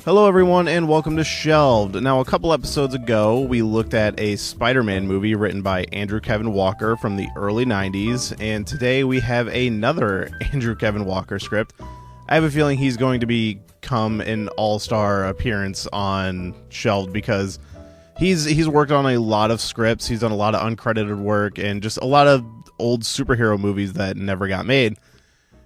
Hello everyone and welcome to Shelved. Now a couple episodes ago we looked at a Spider-Man movie written by Andrew Kevin Walker from the early 90s, and today we have another Andrew Kevin Walker script. I have a feeling he's going to become an all-star appearance on Shelved because he's worked on a lot of scripts, he's done a lot of uncredited work, and just a lot of old superhero movies that never got made.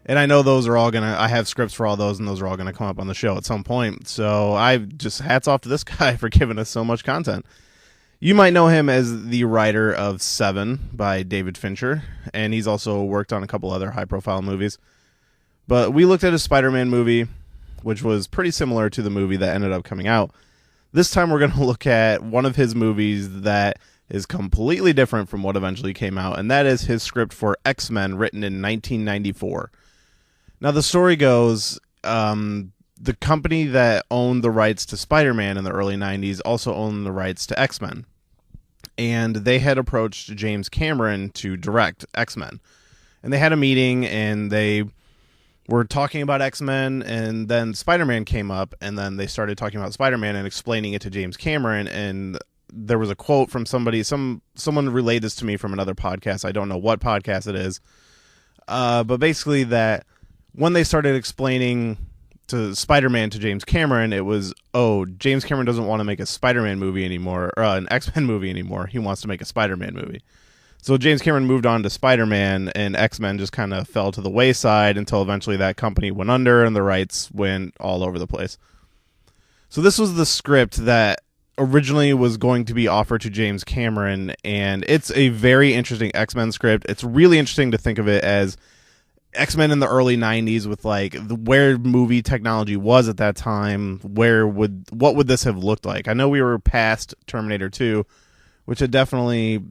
And I know those are all I have scripts for all those, and those are all gonna come up on the show at some point. So I just hats off to this guy for giving us so much content. You might know him as the writer of Seven by David Fincher, and he's also worked on a couple other high-profile movies. But we looked at a Spider-Man movie, which was pretty similar to the movie that ended up coming out. This time we're gonna look at one of his movies that is completely different from what eventually came out, and that is his script for X-Men, written in 1994. Now, the story goes, the company that owned the rights to Spider-Man in the early 90s also owned the rights to X-Men. And they had approached James Cameron to direct X-Men. And they had a meeting, and they were talking about X-Men, and then Spider-Man came up, and then they started talking about Spider-Man and explaining it to James Cameron, and there was a quote from somebody, someone relayed this to me from another podcast. I don't know what podcast it is. But basically that when they started explaining to Spider-Man to James Cameron, it was, James Cameron doesn't want to make a Spider-Man movie anymore, or an X-Men movie anymore. He wants to make a Spider-Man movie. So James Cameron moved on to Spider-Man, and X-Men just kind of fell to the wayside until eventually that company went under and the rights went all over the place. So this was the script that originally was going to be offered to James Cameron, and it's a very interesting X-Men script. It's really interesting to think of it as X-Men in the early 90s with like where movie technology was at that time. What would this have looked like? I know we were past Terminator 2, which had definitely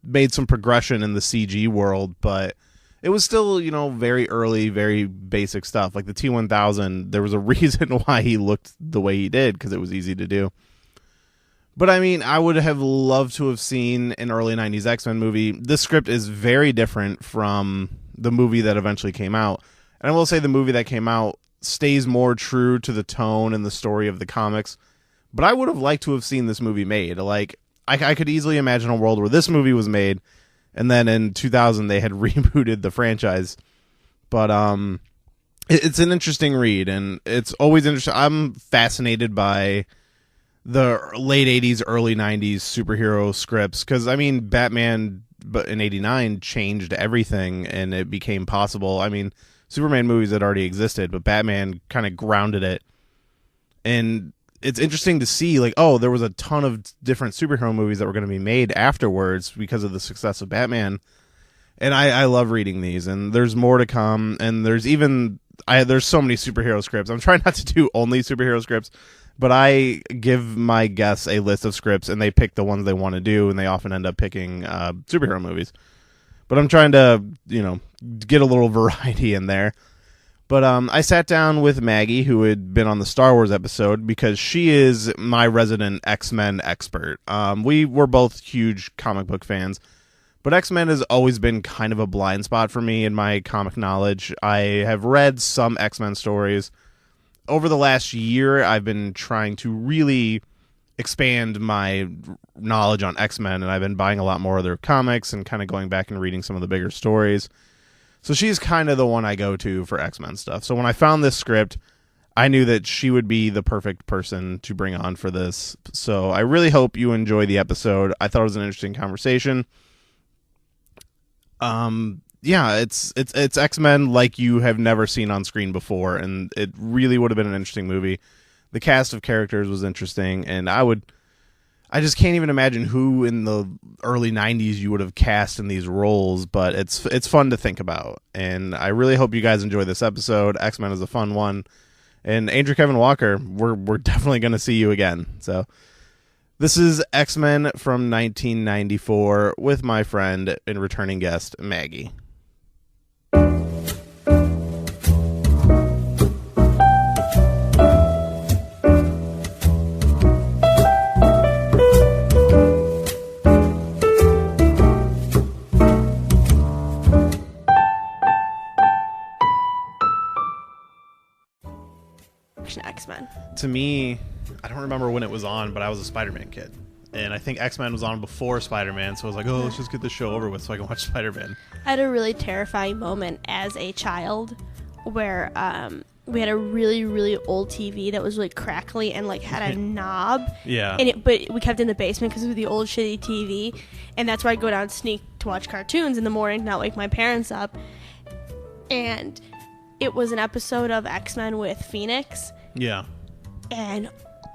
made some progression in the CG world, but it was still, very early, very basic stuff. Like the T-1000, there was a reason why he looked the way he did, because it was easy to do. But I mean, I would have loved to have seen an early 90s X-Men movie. This script is very different from the movie that eventually came out. And I will say the movie that came out stays more true to the tone and the story of the comics. But I would have liked to have seen this movie made. Like, I could easily imagine a world where this movie was made, and then in 2000 they had rebooted the franchise. But it's an interesting read, and it's always interesting. I'm fascinated by the late 80s, early 90s superhero scripts, because, I mean, Batman in 89 changed everything, and it became possible. I mean, Superman movies had already existed, but Batman kind of grounded it. And it's interesting to see, like, there was a ton of different superhero movies that were going to be made afterwards because of the success of Batman. And I love reading these, and there's more to come, and there's so many superhero scripts. I'm trying not to do only superhero scripts, but I give my guests a list of scripts, and they pick the ones they want to do, and they often end up picking superhero movies. But I'm trying to, get a little variety in there. But I sat down with Maggie, who had been on the Star Wars episode, because she is my resident X-Men expert. We were both huge comic book fans, but X-Men has always been kind of a blind spot for me in my comic knowledge. I have read some X-Men stories. Over the last year, I've been trying to really expand my knowledge on X-Men, and I've been buying a lot more of their comics and kind of going back and reading some of the bigger stories. So she's kind of the one I go to for X-Men stuff. So when I found this script, I knew that she would be the perfect person to bring on for this. So I really hope you enjoy the episode. I thought it was an interesting conversation. Yeah, it's X-Men like you have never seen on screen before, and it really would have been an interesting movie. The cast of characters was interesting, and I just can't even imagine who in the early 90s you would have cast in these roles, but it's fun to think about, and I really hope you guys enjoy this episode. X-Men is a fun one, and Andrew Kevin Walker, we're definitely going to see you again. So this is X-Men from 1994 with my friend and returning guest, Maggie. watching X-Men? To me, I don't remember when it was on, but I was a Spider-Man kid. And I think X-Men was on before Spider-Man, so I was like, oh, let's just get this show over with so I can watch Spider-Man. I had a really terrifying moment as a child where we had a really, really old TV that was really crackly and like had a knob. Yeah. But we kept it in the basement because it was the old shitty TV. And that's where I'd go down and sneak to watch cartoons in the morning, not wake my parents up. And it was an episode of X-Men with Phoenix. Yeah. And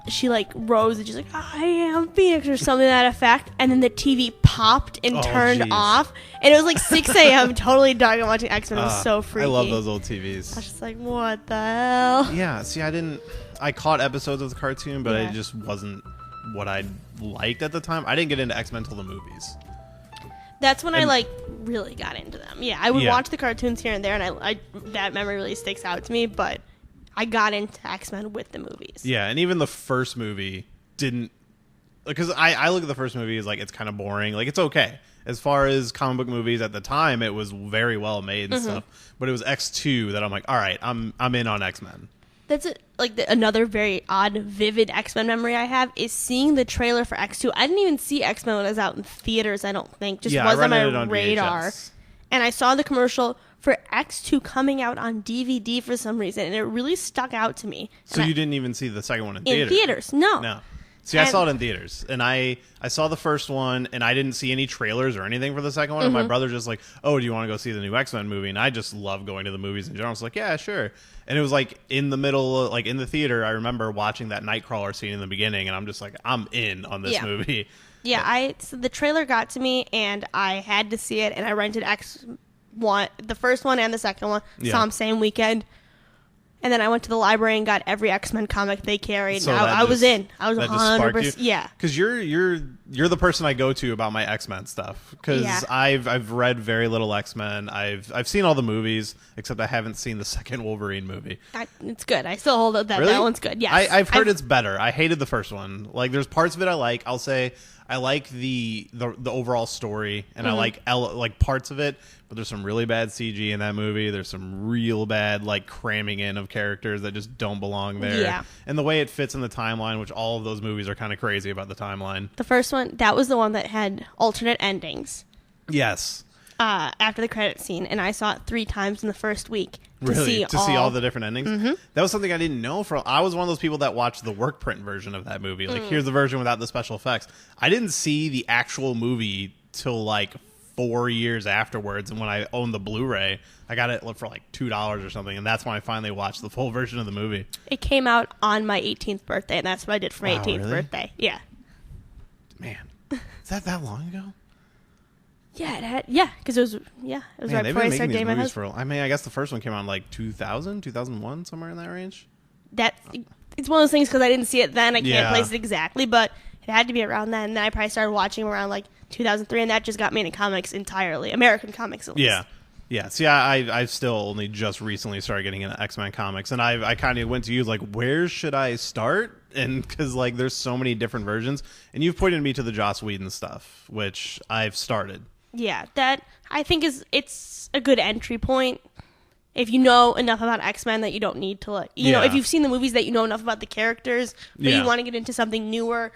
she like rose and she's like, I am Phoenix or something to that effect. And then the TV popped and turned off. And it was like 6 a.m. totally dark and watching X-Men. It was so freaky. I love those old TVs. I was just like, what the hell? Yeah, see, I caught episodes of the cartoon, but it just wasn't what I liked at the time. I didn't get into X-Men until the movies. That's when I like really got into them. Yeah, I would watch the cartoons here and there, and I that memory really sticks out to me, but I got into X-Men with the movies. Yeah, and even the first movie didn't... Because I look at the first movie as, like, it's kind of boring. Like, it's okay. As far as comic book movies at the time, it was very well made and stuff. But it was X2 that I'm like, all right, I'm in on X-Men. That's another very odd, vivid X-Men memory I have is seeing the trailer for X2. I didn't even see X-Men when I was out in theaters, I don't think. Just wasn't on my radar. VHS. And I saw the commercial for X2 coming out on DVD for some reason, and it really stuck out to me. So you didn't even see the second one in theaters? In theaters, no. No. See, I saw it in theaters, and I saw the first one, and I didn't see any trailers or anything for the second one, and my brother just like, oh, do you want to go see the new X-Men movie? And I just love going to the movies in general. I was like, yeah, sure. And it was like in the middle, like in the theater, I remember watching that Nightcrawler scene in the beginning, and I'm just like, I'm in on this movie. Yeah, so the trailer got to me, and I had to see it, and I rented X1, the first one and the second one, saw them same weekend. And then I went to the library and got every X-Men comic they carried. So I was in. I was 100%. Yeah. Because you're the person I go to about my X-Men stuff. Because I've read very little X-Men. I've seen all the movies, except I haven't seen the second Wolverine movie. It's good. I still hold up that Really? that one's good. Yes. I've heard it's better. I hated the first one. Like, there's parts of it I like. I'll say I like the overall story, and I like parts of it. But there's some really bad CG in that movie. There's some real bad, like, cramming in of characters that just don't belong there. Yeah. And the way it fits in the timeline, which all of those movies are kind of crazy about the timeline. The first one, that was the one that had alternate endings. Yes. After the credit scene, and I saw it 3 times in the first week. To see all the different endings? That was something I didn't know. I was one of those people that watched the work print version of that movie. Like, here's the version without the special effects. I didn't see the actual movie till, like, 4 years afterwards, and when I owned the Blu-ray, I got it for like $2 or something, and that's when I finally watched the full version of the movie. It came out on my 18th birthday, and that's what I did for my 18th birthday. Yeah. Man, is that long ago? Yeah, because it was right before I started dating my husband. I guess the first one came out in like 2000, 2001, somewhere in that range. It's one of those things because I didn't see it then. I can't place it exactly, but it had to be around then. And then I probably started watching around like 2003, and that just got me into comics entirely. American comics, at least. Yeah. See, I've still only just recently started getting into X-Men comics, and I kind of went to you like, where should I start? And because like there's so many different versions, and you've pointed me to the Joss Whedon stuff, which I've started. Yeah, that I think it's a good entry point. If you know enough about X-Men that you don't need to you know, if you've seen the movies that you know enough about the characters, but you want to get into something newer,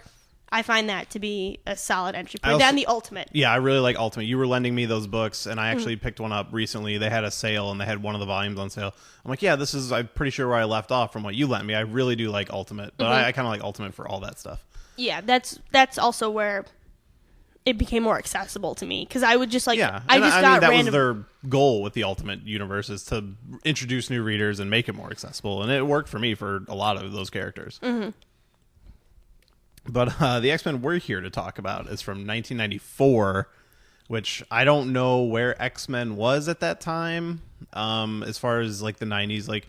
I find that to be a solid entry point. Then the Ultimate. Yeah, I really like Ultimate. You were lending me those books, and I actually picked one up recently. They had a sale, and they had one of the volumes on sale. I'm like, yeah, this is, I'm pretty sure where I left off from what you lent me. I really do like Ultimate, but I kind of like Ultimate for all that stuff. Yeah, that's also where it became more accessible to me, because I would just like, I mean, that was their goal with the Ultimate Universe, is to introduce new readers and make it more accessible, and it worked for me for a lot of those characters. But the X-Men we're here to talk about is from 1994, which I don't know where X-Men was at that time. As far as like the 90s, like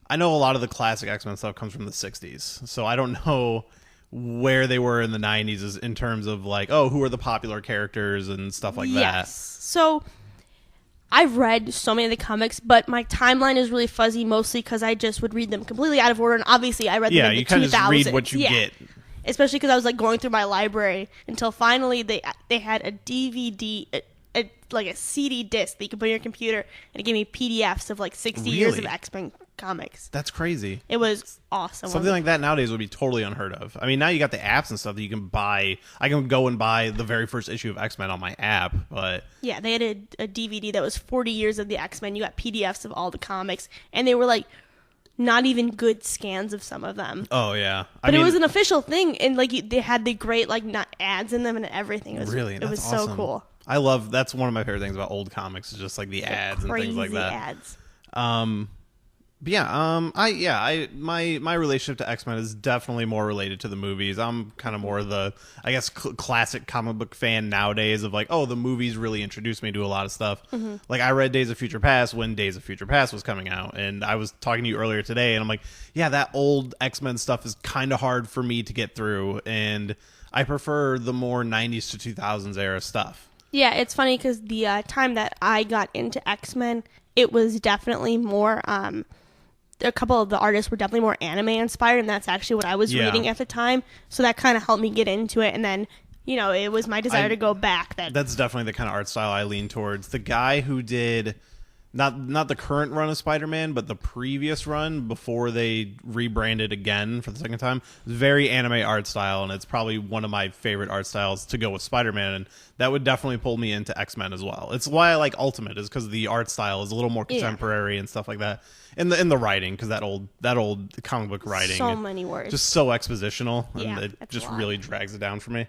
I know a lot of the classic X-Men stuff comes from the 60s, so I don't know where they were in the 90s in terms of like, oh, who are the popular characters and stuff like that. Yes. So I've read so many of the comics, but my timeline is really fuzzy, mostly because I just would read them completely out of order, and obviously I read them in the 2000s. Yeah, you kind of just read what you get. Especially because I was like going through my library until finally they had a DVD, like a CD disc that you could put on your computer, and it gave me PDFs of like 60 years of X-Men comics. That's crazy. It was awesome. Something like that nowadays would be totally unheard of. I mean, now you got the apps and stuff that you can buy. I can go and buy the very first issue of X-Men on my app, but... Yeah, they had a DVD that was 40 years of the X-Men. You got PDFs of all the comics, and they were like not even good scans of some of them. Oh, yeah. But it was an official thing, and like they had the great like not ads in them and everything. It was really, it was awesome. So cool. That's one of my favorite things about old comics is just like the ads and things like that. Ads. But yeah, my relationship to X-Men is definitely more related to the movies. I'm kind of more the, I guess, classic comic book fan nowadays of like, oh, the movies really introduced me to a lot of stuff. Mm-hmm. Like I read Days of Future Past when Days of Future Past was coming out, and I was talking to you earlier today, and I'm like, yeah, that old X-Men stuff is kind of hard for me to get through, and I prefer the more 90s to 2000s era stuff. Yeah, it's funny because the time that I got into X-Men, it was definitely more... a couple of the artists were definitely more anime inspired, and that's actually what I was reading at the time. So that kind of helped me get into it, and then, it was my desire to go back. That's definitely the kind of art style I lean towards. The guy who did... Not the current run of Spider-Man, but the previous run before they rebranded again for the second time. Very anime art style, and it's probably one of my favorite art styles to go with Spider-Man, and that would definitely pull me into X-Men as well. It's why I like Ultimate, is because the art style is a little more contemporary and stuff like that. In the writing, because that old comic book writing, so many words, just so expositional, and it just really drags it down for me.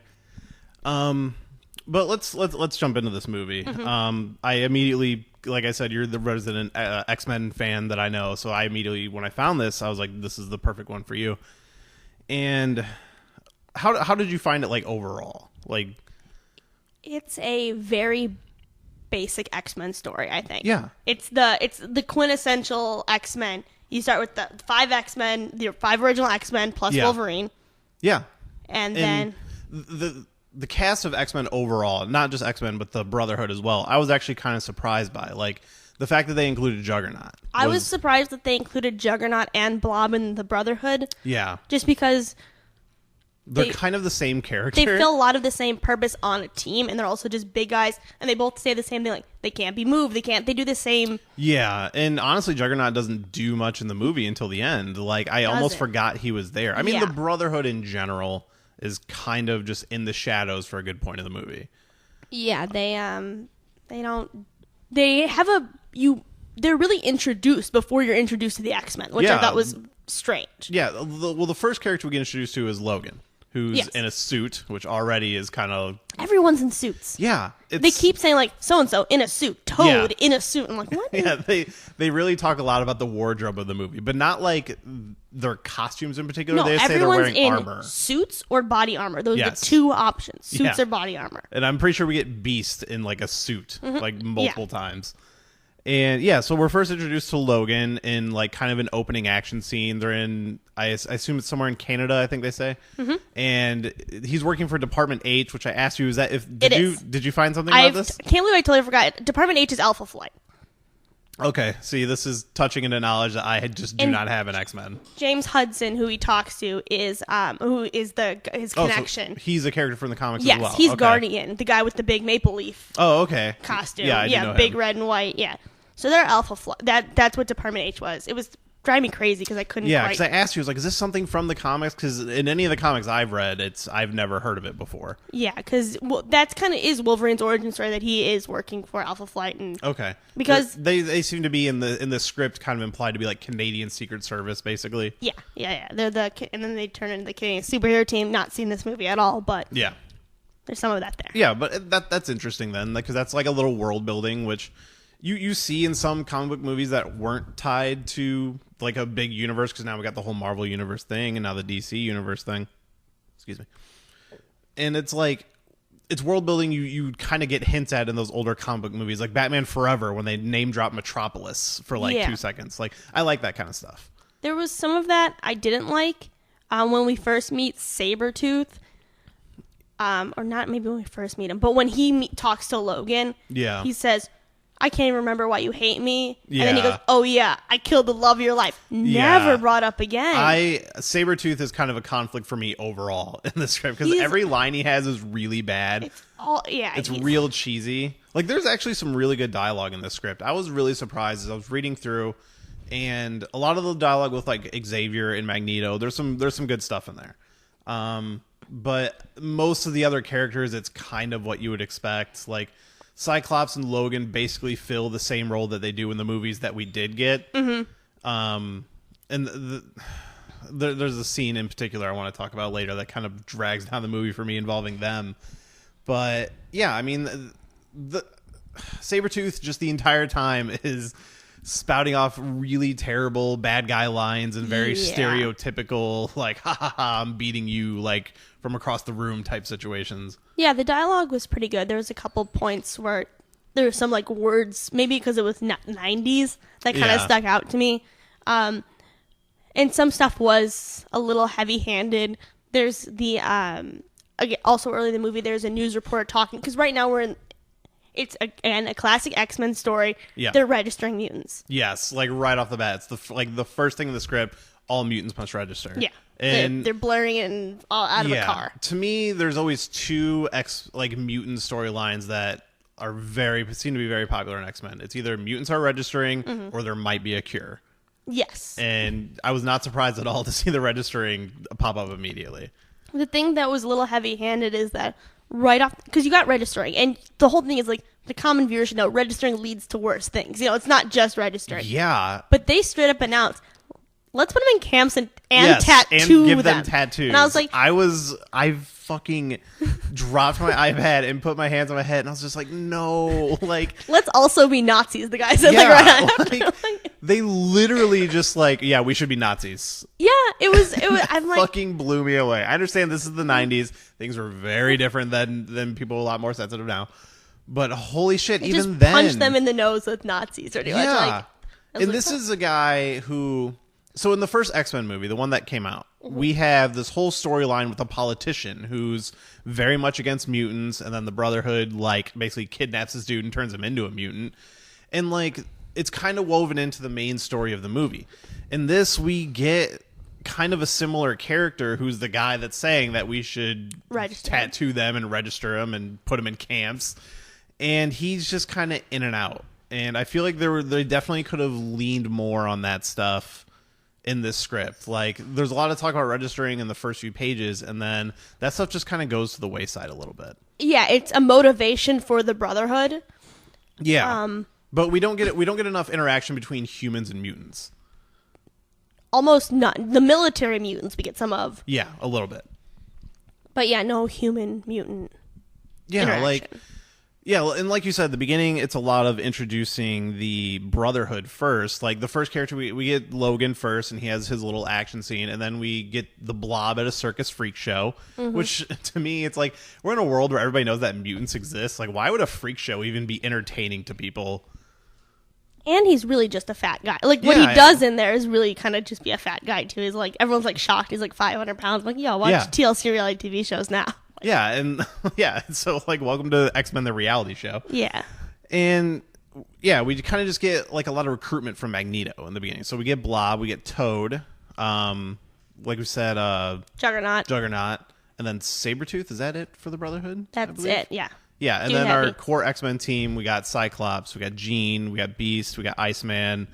But let's jump into this movie. Mm-hmm. I immediately, like I said, you're the resident X-Men fan that I know, so I immediately, when I found this, I was like, this is the perfect one for you. And how did you find it, like, overall? Like, it's a very basic X-Men story, I think. Yeah. It's the quintessential X-Men. You start with the 5 X-Men, the 5 original X-Men plus Wolverine. Yeah. And then the cast of X-Men overall, not just X-Men, but the Brotherhood as well, I was actually kind of surprised by. Like, the fact that they included Juggernaut. I was surprised that they included Juggernaut and Blob in the Brotherhood. Yeah. Just because... They're kind of the same character. They fill a lot of the same purpose on a team, and they're also just big guys, and they both say the same thing, like, they can't be moved, they do the same... Yeah, and honestly, Juggernaut doesn't do much in the movie until the end. Like, I almost forgot he was there. I mean, the Brotherhood in general is kind of just in the shadows for a good point of the movie. Yeah, they're really introduced before you're introduced to the X-Men, which I thought was strange. Yeah, the first character we get introduced to is Logan, who's in a suit, which already is kind of... Everyone's in suits. Yeah. They keep saying, like, so-and-so in a suit, Toad in a suit. I'm like, what? Yeah, they really talk a lot about the wardrobe of the movie, but not, like, their costumes in particular. No, they say they're wearing in armor. Suits or body armor. Those are the two options. Suits or body armor. And I'm pretty sure we get Beast in, like, a suit, like, multiple times. And so we're first introduced to Logan in like kind of an opening action scene. They're in, I assume it's somewhere in Canada, I think they say. Mm-hmm. And he's working for Department H, which I asked you, did you find something about this? I can't believe I totally forgot. Department H is Alpha Flight. Okay, see, this is touching into knowledge that I do not have in X-Men. James Hudson, who he talks to, is his connection. So he's a character from the comics as well. Yes, he's Guardian, the guy with the big maple leaf. Oh, okay. Costume. Yeah, I know big him. Red and white. Yeah. So they're Alpha Flight. That's what Department H was. It was driving me crazy because I couldn't. Yeah, because I asked you, I was like, is this something from the comics? Because in any of the comics I've read, I've never heard of it before. Yeah, because that's kind of is Wolverine's origin story, that he is working for Alpha Flight, and because they seem to be in the script kind of implied to be like Canadian Secret Service, basically. Yeah. They're and then they turn into the Canadian superhero team. Not seen this movie at all, but yeah, there's some of that there. Yeah, but that's interesting then, because that's like a little world building, which you see in some comic book movies that weren't tied to like a big universe, because now we got the whole Marvel universe thing and now the DC universe thing. Excuse me. And it's like, it's world building you kind of get hints at in those older comic book movies, like Batman Forever, when they name drop Metropolis for like 2 seconds. Like, I like that kind of stuff. There was some of that I didn't like when we first meet Sabretooth. Or not maybe when we first meet him, but when he talks to Logan, he says, I can't even remember why you hate me. Yeah. And then he goes, oh yeah, I killed the love of your life. Never brought up again. Sabretooth is kind of a conflict for me overall in the script, because every line he has is really bad. It's real cheesy. Like, there's actually some really good dialogue in this script. I was really surprised as I was reading through, and a lot of the dialogue with like Xavier and Magneto, there's some good stuff in there. But most of the other characters, it's kind of what you would expect. Like Cyclops and Logan basically fill the same role that they do in the movies that we did get. And there's a scene in particular I want to talk about later that kind of drags down the movie for me involving them. But yeah, I mean, the Sabretooth just the entire time is spouting off really terrible bad guy lines and very stereotypical, like, ha ha ha, I'm beating you, like, from across the room type situations. Yeah, the dialogue was pretty good. There was a couple points where there were some, like, words, maybe because it was 90s, that kind of stuck out to me. And some stuff was a little heavy-handed. There's the, also early in the movie, there's a news reporter talking, because right now it's, again, a classic X-Men story. Yeah. They're registering mutants. Yes, like right off the bat. It's the first thing in the script, all mutants must register. Yeah. And they're blurring it out of a car. To me, there's always two mutant storylines that seem to be very popular in X-Men. It's either mutants are registering or there might be a cure. Yes. And I was not surprised at all to see the registering pop up immediately. The thing that was a little heavy-handed is that right off, because you got registering, and the whole thing is like the common viewer should know registering leads to worse things. It's not just registering. Yeah. But they straight up announced, let's put them in camps and tattoo and give them tattoos. And I was like, I fucking dropped my iPad and put my hands on my head, and I was just like, no, like, let's also be Nazis. The guy said, right. They literally just we should be Nazis. Yeah, it was. I'm like, fucking blew me away. I understand this is the 90s. Things were very different than people a lot more sensitive now. But holy shit, even just then, punch them in the nose with Nazis. Pretty much. Yeah, and this is a guy who. So in the first X-Men movie, the one that came out, we have this whole storyline with a politician who's very much against mutants, and then the Brotherhood basically kidnaps this dude and turns him into a mutant, and it's kind of woven into the main story of the movie. In this, we get kind of a similar character who's the guy that's saying that we should tattoo them and register them and put them in camps, and he's just kind of in and out. And I feel like they definitely could have leaned more on that stuff in this script. There's a lot of talk about registering in the first few pages, and then that stuff just kind of goes to the wayside a little bit. Yeah, it's a motivation for the Brotherhood. Yeah. But we don't get enough interaction between humans and mutants. Almost none. The military mutants we get some of. Yeah, a little bit. But yeah, no human mutant interaction. And like you said at the beginning, it's a lot of introducing the Brotherhood first. Like the first character, we get Logan first, and he has his little action scene, and then we get the Blob at a circus freak show, which to me, it's like we're in a world where everybody knows that mutants exist. Like, why would a freak show even be entertaining to people? And he's really just a fat guy. What he does in there is really kind of just be a fat guy too. He's everyone's shocked. He's 500 pounds. Watch TLC reality TV shows now. Yeah, and so welcome to X-Men the reality show. Yeah. And yeah, we kind of just get a lot of recruitment from Magneto in the beginning. So we get Blob, we get Toad, like we said, Juggernaut, and then Sabretooth. Is that it for the Brotherhood? That's it, yeah. Yeah, and then our core X-Men team, we got Cyclops, we got Jean, we got Beast, we got Iceman,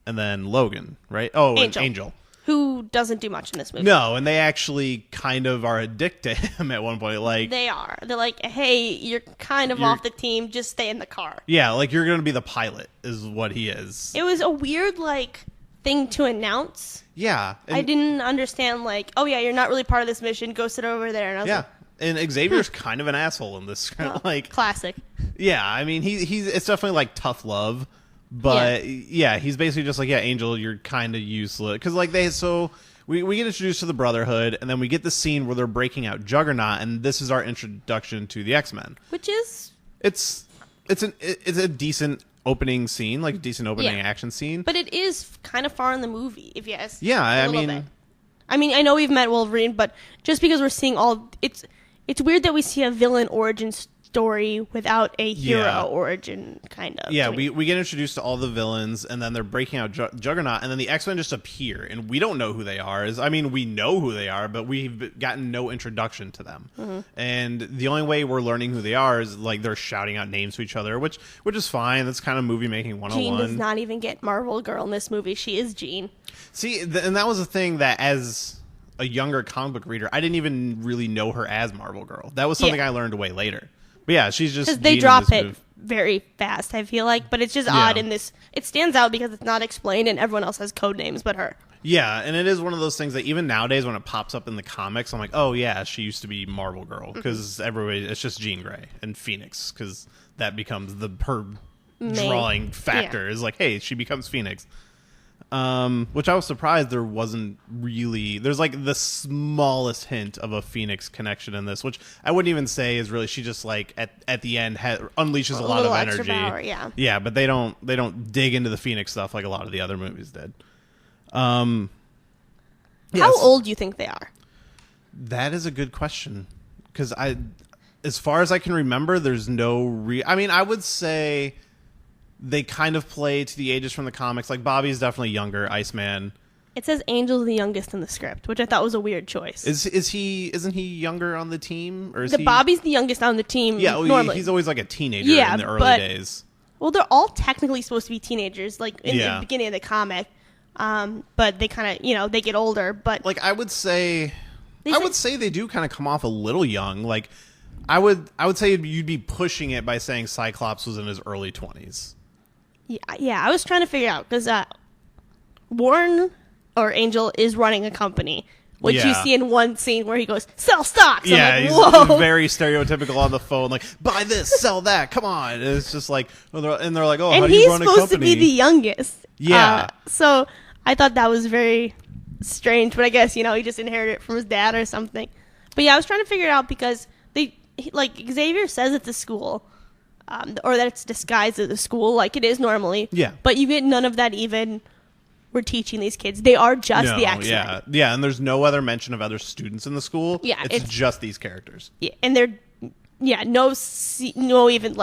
and then Logan, right? Oh, Angel. And Angel. Who doesn't do much in this movie. No, and they actually kind of are addicted to him at one point. They are. They're like, hey, you're kind of off the team. Just stay in the car. Yeah, you're going to be the pilot is what he is. It was a weird, thing to announce. Yeah. I didn't understand, oh, yeah, you're not really part of this mission. Go sit over there. And I was and Xavier's kind of an asshole in this. Classic. Yeah, I mean, it's definitely, tough love. But he's basically just Angel, you're kind of useless. Because we get introduced to the Brotherhood, and then we get the scene where they're breaking out Juggernaut, and this is our introduction to the X-Men. Which is it's a decent opening scene, a decent opening action scene. But it is kind of far in the movie, if you ask. Yeah, I mean, I know we've met Wolverine, but just because we're seeing it's weird that we see a villain origin story without a hero origin, kind of. Yeah, we get introduced to all the villains, and then they're breaking out Juggernaut, and then the X-Men just appear, and we don't know who they are. We know who they are, but we've gotten no introduction to them. Mm-hmm. And the only way we're learning who they are is like they're shouting out names to each other, which is fine. That's kind of movie making 101. Jean does not even get Marvel Girl in this movie. She is Jean. See, and that was the thing that as a younger comic book reader, I didn't even really know her as Marvel Girl. That was something I learned way later. But yeah, she's just... Because they drop it very fast, I feel like. But it's just odd in this... It stands out because it's not explained and everyone else has code names but her. Yeah, and it is one of those things that even nowadays when it pops up in the comics, I'm like, oh yeah, she used to be Marvel Girl. Because everybody... It's just Jean Grey and Phoenix. Because that becomes her drawing factor. Is like, hey, she becomes Phoenix. Which I was surprised there wasn't really... There's like the smallest hint of a Phoenix connection in this, which I wouldn't even say is really... She just like at the end unleashes a lot of energy. Power, yeah, but they don't dig into the Phoenix stuff like a lot of the other movies did. How old do you think they are? That is a good question. Because as far as I can remember, there's no... I would say... They kind of play to the ages from the comics. Like, Bobby's definitely younger, Iceman. It says Angel's the youngest in the script, which I thought was a weird choice. Isn't he younger on the team? Or Bobby's the youngest on the team, normally. He's always like a teenager in the early days. Well, they're all technically supposed to be teenagers, like, in the beginning of the comic. But they kind of, they get older, but... Like, I would say they do kind of come off a little young. Like, I would say you'd be pushing it by saying Cyclops was in his early 20s. Yeah, I was trying to figure out because Warren or Angel is running a company, which you see in one scene where he goes, "Sell stocks." Yeah, I'm like, he's very stereotypical on the phone, like, "Buy this, sell that, come on." And it's just like, and they're like, "Oh, how do you run a company?" And he's supposed to be the youngest. Yeah. So I thought that was very strange, but I guess he just inherited it from his dad or something. But yeah, I was trying to figure it out because Xavier says at the school. Or that it's disguised as a school like it is normally. Yeah. But you get none of that even we're teaching these kids. They are just the X-Men. Yeah, and there's no other mention of other students in the school. Yeah. It's just these characters. Yeah, and they're, no even,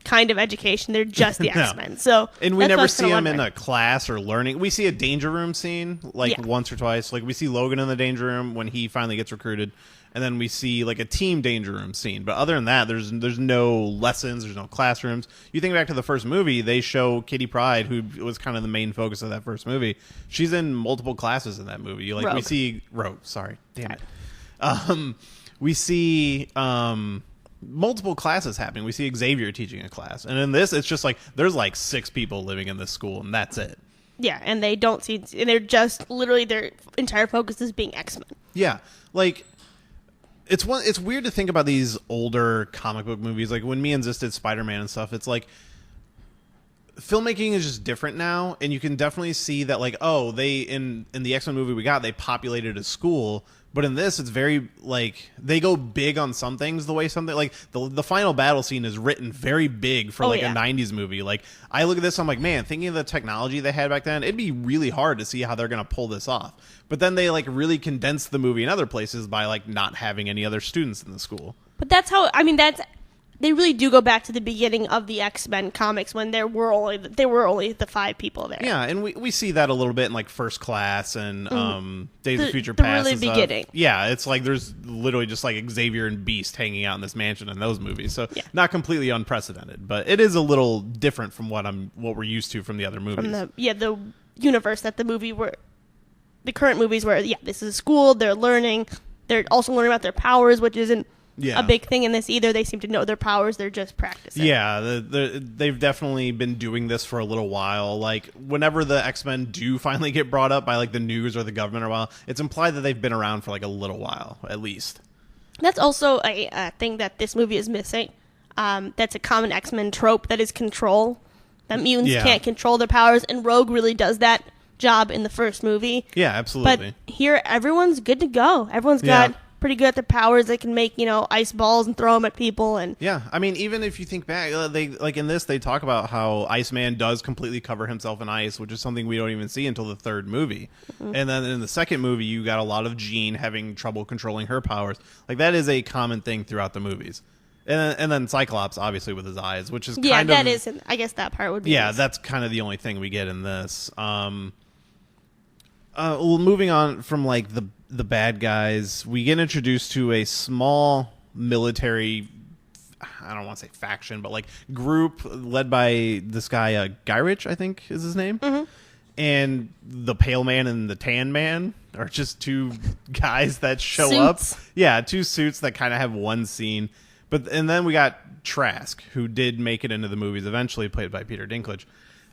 kind of education. They're just the X-Men. So and we never see them in a class or learning. We see a danger room scene, once or twice. Like, we see Logan in the danger room when he finally gets recruited. And then we see a team danger room scene. But other than that, there's no lessons, there's no classrooms. You think back to the first movie, they show Kitty Pryde, who was kind of the main focus of that first movie. She's in multiple classes in that movie. Rogue. We see Rogue, sorry. Damn it. We see multiple classes happening. We see Xavier teaching a class. And in this, it's just there's 6 people living in this school, and that's it. Yeah, and they don't see... And they're just... Literally, their entire focus is being X-Men. Yeah, It's weird to think about these older comic book movies. Like, when me and Zis did Spider-Man and stuff, it's filmmaking is just different now, and you can definitely see that, they in the X-Men movie they populated a school, but in this, it's very, they go big on some things the way something, the final battle scene is written very big for, a 90s movie. I look at this, I'm like, man, thinking of the technology they had back then, it'd be really hard to see how they're going to pull this off. But then they, really condense the movie in other places by, not having any other students in the school. But that's how, they really do go back to the beginning of the X-Men comics when there were only the 5 people there. Yeah, and we see that a little bit in First Class and Days of Future Past. The really beginning. Yeah, it's there's literally just Xavier and Beast hanging out in this mansion in those movies. So not completely unprecedented, but it is a little different from what we're used to from the other movies. From the universe that the current movies where this is a school, they're learning, they're also learning about their powers, which isn't a big thing in this either. They seem to know their powers, they're just practicing. Yeah, they've definitely been doing this for a little while. Whenever the X-Men do finally get brought up by the news or the government or a while, it's implied that they've been around for a little while at least. That's also a thing that this movie is missing. That's a common X-Men trope, that is control. That mutants can't control their powers, and Rogue really does that job in the first movie. Yeah, absolutely. But here, everyone's good to go. Everyone's got pretty good at their powers. They can make, ice balls and throw them at people. And yeah, even if you think back, they in this, they talk about how Iceman does completely cover himself in ice, which is something we don't even see until the third movie. Mm-hmm. And then in the second movie, you got a lot of Jean having trouble controlling her powers. That is a common thing throughout the movies. And then Cyclops, obviously, with his eyes, which is I guess that part would be nice. That's kind of the only thing we get in this. Well, moving on from, like, the bad guys, we get introduced to a small military, I don't want to say faction, but, like, group led by this guy, Guy Ritchie, I think is his name. Mm-hmm. And the Pale Man and the Tan Man are just two guys that show up. Yeah, two suits that kind of have one scene. And then we got Trask, who did make it into the movies eventually, played by Peter Dinklage.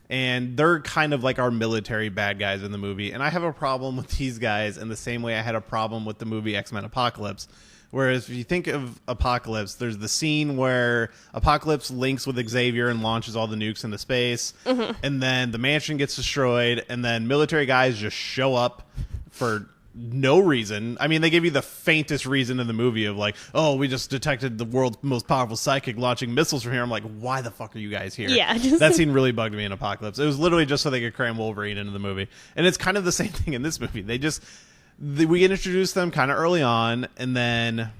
And they're kind of like our military bad guys in the movie. And I have a problem with these guys in the same way I had a problem with the movie X-Men Apocalypse. Whereas if you think of Apocalypse, there's the scene where Apocalypse links with Xavier and launches all the nukes into space. Mm-hmm. And then the mansion gets destroyed. And then military guys just show up for no reason. I mean, they give you the faintest reason in the movie of, like, oh, we just detected the world's most powerful psychic launching missiles from here. I'm like, why the fuck are you guys here? Yeah. That scene really bugged me in Apocalypse. It was literally just so they could cram Wolverine into the movie. And it's kind of the same thing in this movie. We get introduced to them kind of early on, and then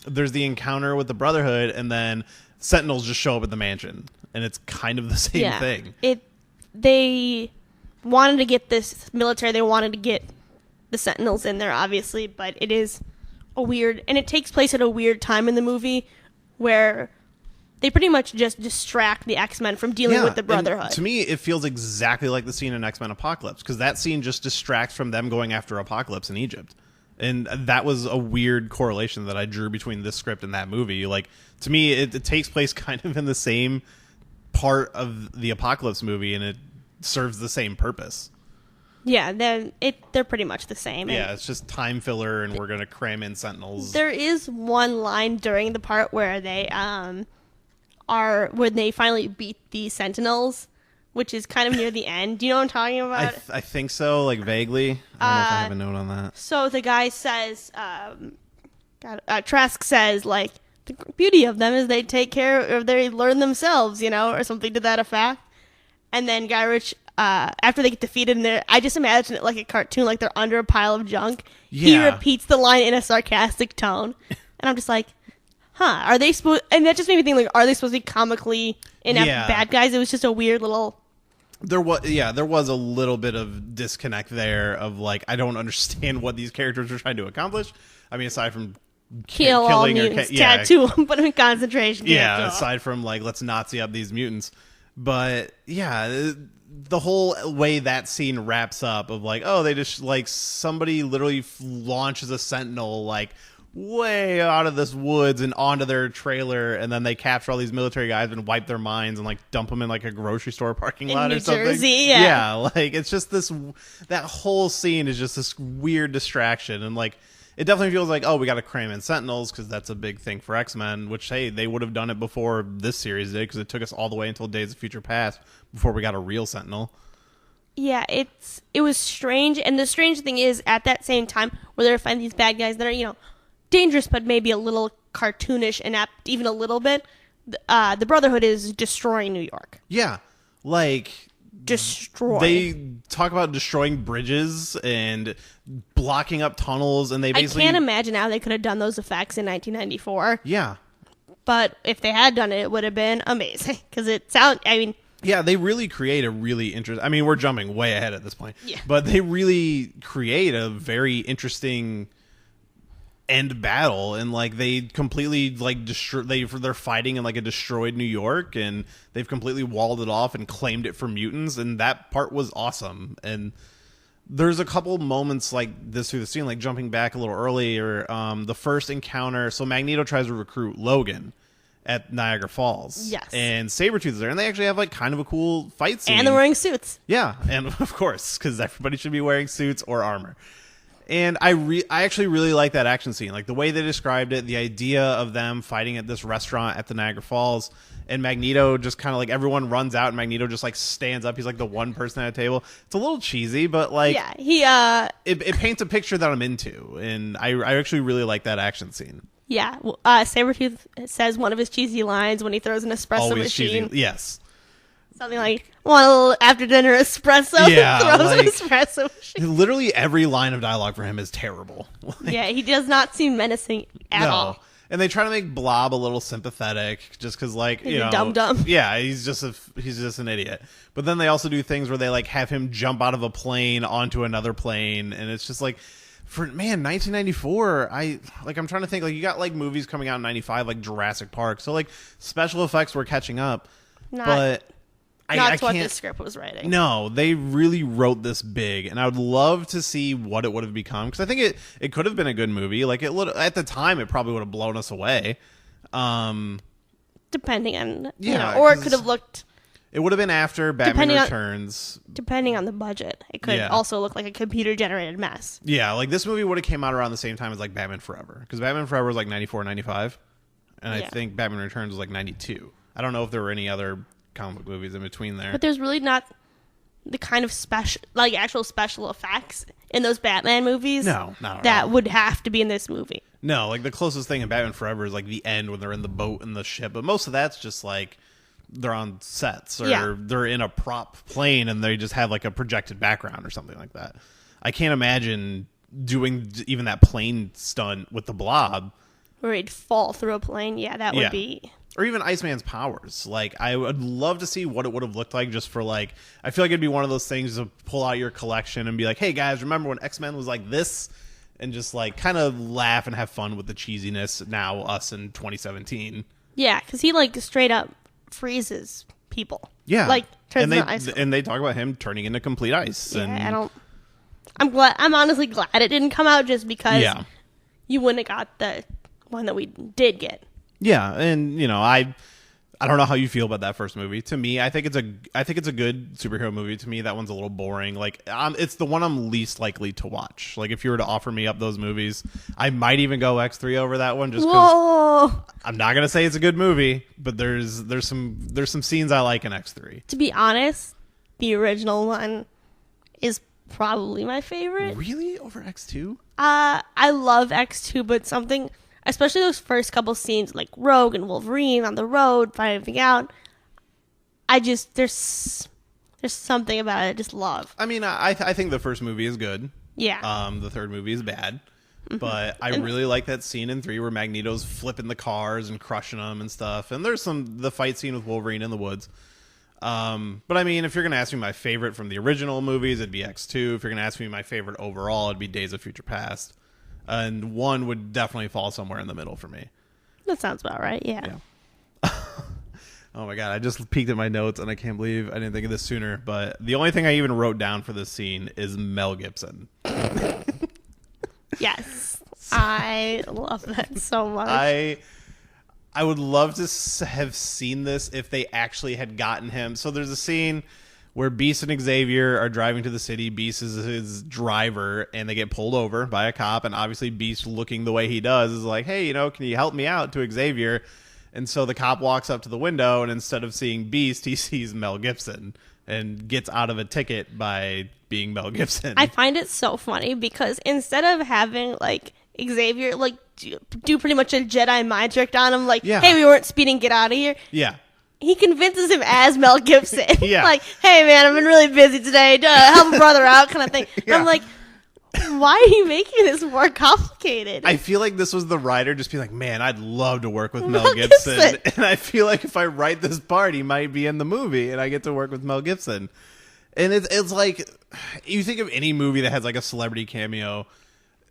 there's the encounter with the Brotherhood, and then Sentinels just show up at the mansion. And it's kind of the same thing. They wanted to get this military, they wanted to get the Sentinels in there, obviously, but it is a weird, and it takes place at a weird time in the movie where they pretty much just distract the X-Men from dealing with the Brotherhood. To me, it feels exactly like the scene in X-Men Apocalypse, because that scene just distracts from them going after Apocalypse in Egypt. And that was a weird correlation that I drew between this script and that movie. Like, to me, it takes place kind of in the same part of the Apocalypse movie, and it serves the same purpose. Yeah, they're pretty much the same. Yeah, it's just time filler, and we're going to cram in Sentinels. There is one line during the part where they when they finally beat the Sentinels, which is kind of near the end. Do you know what I'm talking about? I think so, like vaguely. I don't know if I have a note on that. So the guy says, Trask says, like, the beauty of them is they take care, or they learn themselves, or something to that effect. And then Guy Ritchie, after they get defeated, I just imagine it like a cartoon, like they're under a pile of junk. Yeah. He repeats the line in a sarcastic tone. And I'm just like, are they supposed... And that just made me think, like, are they supposed to be comically inept bad guys? It was just a weird little... There was a little bit of disconnect there of, like, I don't understand what these characters are trying to accomplish. I mean, aside from killing all mutants, tattoo them, put them in concentration camps. Yeah, aside from, like, let's Nazi up these mutants. But, yeah, the whole way that scene wraps up of, like, oh, they just, like, somebody literally launches a Sentinel, like, way out of this woods and onto their trailer, and then they capture all these military guys and wipe their minds and, like, dump them in, like, a grocery store parking lot or something. Jersey, yeah, like, it's just that whole scene is just this weird distraction, and, like, it definitely feels like, oh, we got to cram in Sentinels because that's a big thing for X-Men, which, hey, they would have done it before this series did because it took us all the way until Days of Future Past before we got a real Sentinel. Yeah, it was strange, and the strange thing is, at that same time, where they're fighting these bad guys that are, dangerous but maybe a little cartoonish, inept, even a little bit, the Brotherhood is destroying New York. Yeah, like... They talk about destroying bridges and blocking up tunnels, and they basically... I can't imagine how they could have done those effects in 1994. Yeah. But if they had done it, it would have been amazing. Because it sounds... I mean... Yeah, they really create a really interesting... I mean, we're jumping way ahead at this point. Yeah. But they really create a very interesting end battle, and, like, they completely, like, they're fighting in, like, a destroyed New York, and they've completely walled it off and claimed it for mutants, and that part was awesome. And there's a couple moments like this through the scene, like jumping back a little earlier, the first encounter. So Magneto tries to recruit Logan at Niagara Falls. Yes. And Sabretooth is there, and they actually have, like, kind of a cool fight scene. And they're wearing suits. Yeah, and of course, because everybody should be wearing suits or armor. And I actually really like that action scene. Like, the way they described it, the idea of them fighting at this restaurant at the Niagara Falls, and Magneto just kind of, like, everyone runs out, and Magneto just, like, stands up. He's, like, the one person at a table. It's a little cheesy, but, like... Yeah, he... It paints a picture that I'm into, and I actually really like that action scene. Yeah, Sabretooth says one of his cheesy lines when he throws an espresso machine. Cheesy. Yes. Something like, well, after dinner espresso, yeah, throws an espresso machine. Literally every line of dialogue for him is terrible. Yeah, he does not seem menacing at all. And they try to make Blob a little sympathetic, just because, like, he's a dum-dum. Yeah, he's just an idiot. But then they also do things where they, like, have him jump out of a plane onto another plane, and it's just like, 1994. I'm trying to think, like, you got like movies coming out in '95, like Jurassic Park, so like special effects were catching up, but I what can't, the script was writing. No, they really wrote this big, and I would love to see what it would have become, because I think it could have been a good movie. Like, at the time, it probably would have blown us away. Depending on, or it could have looked... It would have been after Batman Returns. Depending on the budget. It could also look like a computer-generated mess. Yeah, like, this movie would have came out around the same time as, like, Batman Forever, because Batman Forever was, like, 94, 95, and I think Batman Returns was, like, 92. I don't know if there were any other comic book movies in between there. But there's really not the kind of actual special effects in those Batman movies that would have to be in this movie. No, like the closest thing in Batman Forever is like the end when they're in the boat and the ship, but most of that's just like they're on sets or they're in a prop plane and they just have like a projected background or something like that. I can't imagine doing even that plane stunt with the Blob. Where he'd fall through a plane. Yeah, that would be... Or even Iceman's powers. Like, I would love to see what it would have looked like, just for, like, I feel like it'd be one of those things to pull out your collection and be like, hey, guys, remember when X-Men was like this? And just, like, kind of laugh and have fun with the cheesiness now, us in 2017. Yeah, because he, like, straight up freezes people. Yeah. Like, turns into ice. And they talk about him turning into complete ice. Yeah, I'm honestly glad it didn't come out, just because you wouldn't have got the one that we did get. Yeah, and I don't know how you feel about that first movie. To me, I think it's a good superhero movie. To me, that one's a little boring. Like, it's the one I'm least likely to watch. Like, if you were to offer me up those movies, I might even go X3 over that one, just because I'm not gonna say it's a good movie, but there's some scenes I like in X3. To be honest, the original one is probably my favorite. Really? Over X2? I love X2, but something... Especially those first couple scenes, like Rogue and Wolverine on the road, finding everything out. There's something about it I just love. I mean, I think the first movie is good. Yeah. The third movie is bad. Mm-hmm. But I really like that scene in 3 where Magneto's flipping the cars and crushing them and stuff. And there's the fight scene with Wolverine in the woods. But I mean, if you're going to ask me my favorite from the original movies, it'd be X2. If you're going to ask me my favorite overall, it'd be Days of Future Past. And 1 would definitely fall somewhere in the middle for me. That sounds about right, yeah. Oh my god, I just peeked at my notes and I can't believe I didn't think of this sooner. But the only thing I even wrote down for this scene is Mel Gibson. Yes, I love that so much. I would love to have seen this if they actually had gotten him. So there's a scene where Beast and Xavier are driving to the city. Beast is his driver, and they get pulled over by a cop. And obviously, Beast, looking the way he does, is like, hey, can you help me out, to Xavier? And so the cop walks up to the window, and instead of seeing Beast, he sees Mel Gibson and gets out of a ticket by being Mel Gibson. I find it so funny because instead of having, like, Xavier, like, do pretty much a Jedi mind trick on him, like, hey, we weren't speeding, get out of here. Yeah. He convinces him as Mel Gibson. Yeah. Like, hey, man, I've been really busy today. Help a brother out, kind of thing. Yeah. I'm like, why are you making this more complicated? I feel like this was the writer just being like, man, I'd love to work with Mel Gibson. And I feel like if I write this part, he might be in the movie, and I get to work with Mel Gibson. And it's like, you think of any movie that has like a celebrity cameo,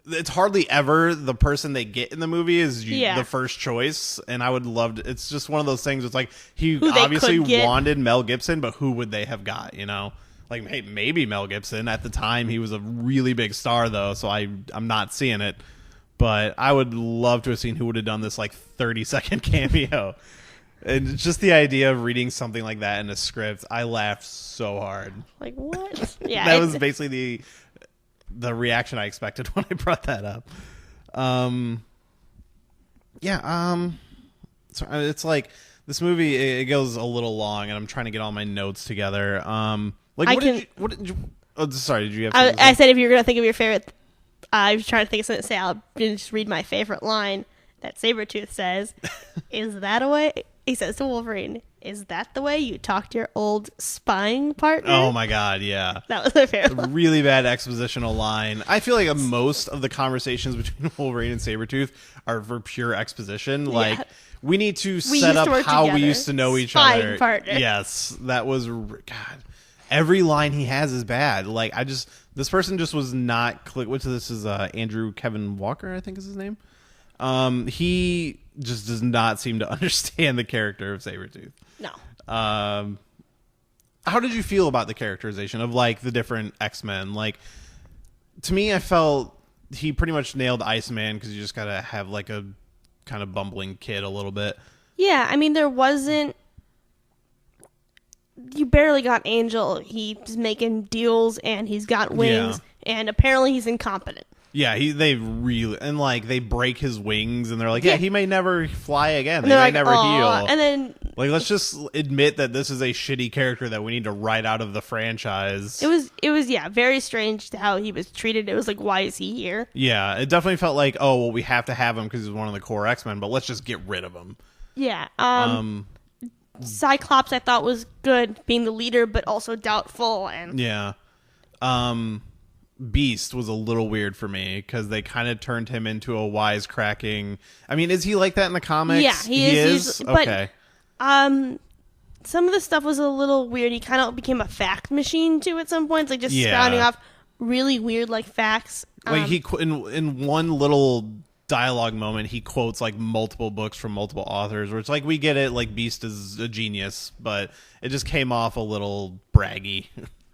it's hardly ever the person they get in the movie is the first choice. And I would love to, it's just one of those things. It's like, he obviously wanted Mel Gibson, but who would they have got, Like, hey, maybe Mel Gibson. At the time, he was a really big star, though, so I'm not seeing it. But I would love to have seen who would have done this, like, 30-second cameo. And just the idea of reading something like that in a script, I laughed so hard. Like, what? Yeah, that was basically the reaction I expected when I brought that up. So it's like, this movie, it goes a little long, and I'm trying to get all my notes together. Like, what did you? Oh, sorry. Did you have? I said if you're gonna think of your favorite, I was trying to think of something to say. I'll just read my favorite line that Sabretooth says. Is that a way? he says to Wolverine, "Is that the way you talk to your old spying partner?" Oh my god, yeah. That was my favorite one. Really bad expositional line. I feel like most of the conversations between Wolverine and Sabretooth are for pure exposition. Like, we need to set up how we used to know each other. Partner. Yes, that was... God. Every line he has is bad. Like, this person just was not... This is Andrew Kevin Walker, I think is his name. He just does not seem to understand the character of Sabretooth. No. How did you feel about the characterization of, like, the different X-Men? Like, to me, I felt he pretty much nailed Iceman because you just gotta have, like, a kind of bumbling kid a little bit. Yeah, I mean, there wasn't... You barely got Angel. He's making deals, and he's got wings, and apparently he's incompetent. Yeah, they break his wings, and they're like, he may never fly again. They may like, never heal. And then, like, let's just admit that this is a shitty character that we need to write out of the franchise. It was very strange to how he was treated. It was like, why is he here? Yeah, it definitely felt like, oh, well, we have to have him because he's one of the core X-Men, but let's just get rid of him. Yeah. Cyclops, I thought, was good, being the leader, but also doubtful. And yeah. Beast was a little weird for me because they kind of turned him into a wisecracking. I mean, is he like that in the comics? Yeah, he is. Okay. But, some of the stuff was a little weird. He kind of became a fact machine too at some points, like just spouting off really weird like facts. Like in one little dialogue moment, he quotes like multiple books from multiple authors, where it's like, we get it, like Beast is a genius, but it just came off a little braggy.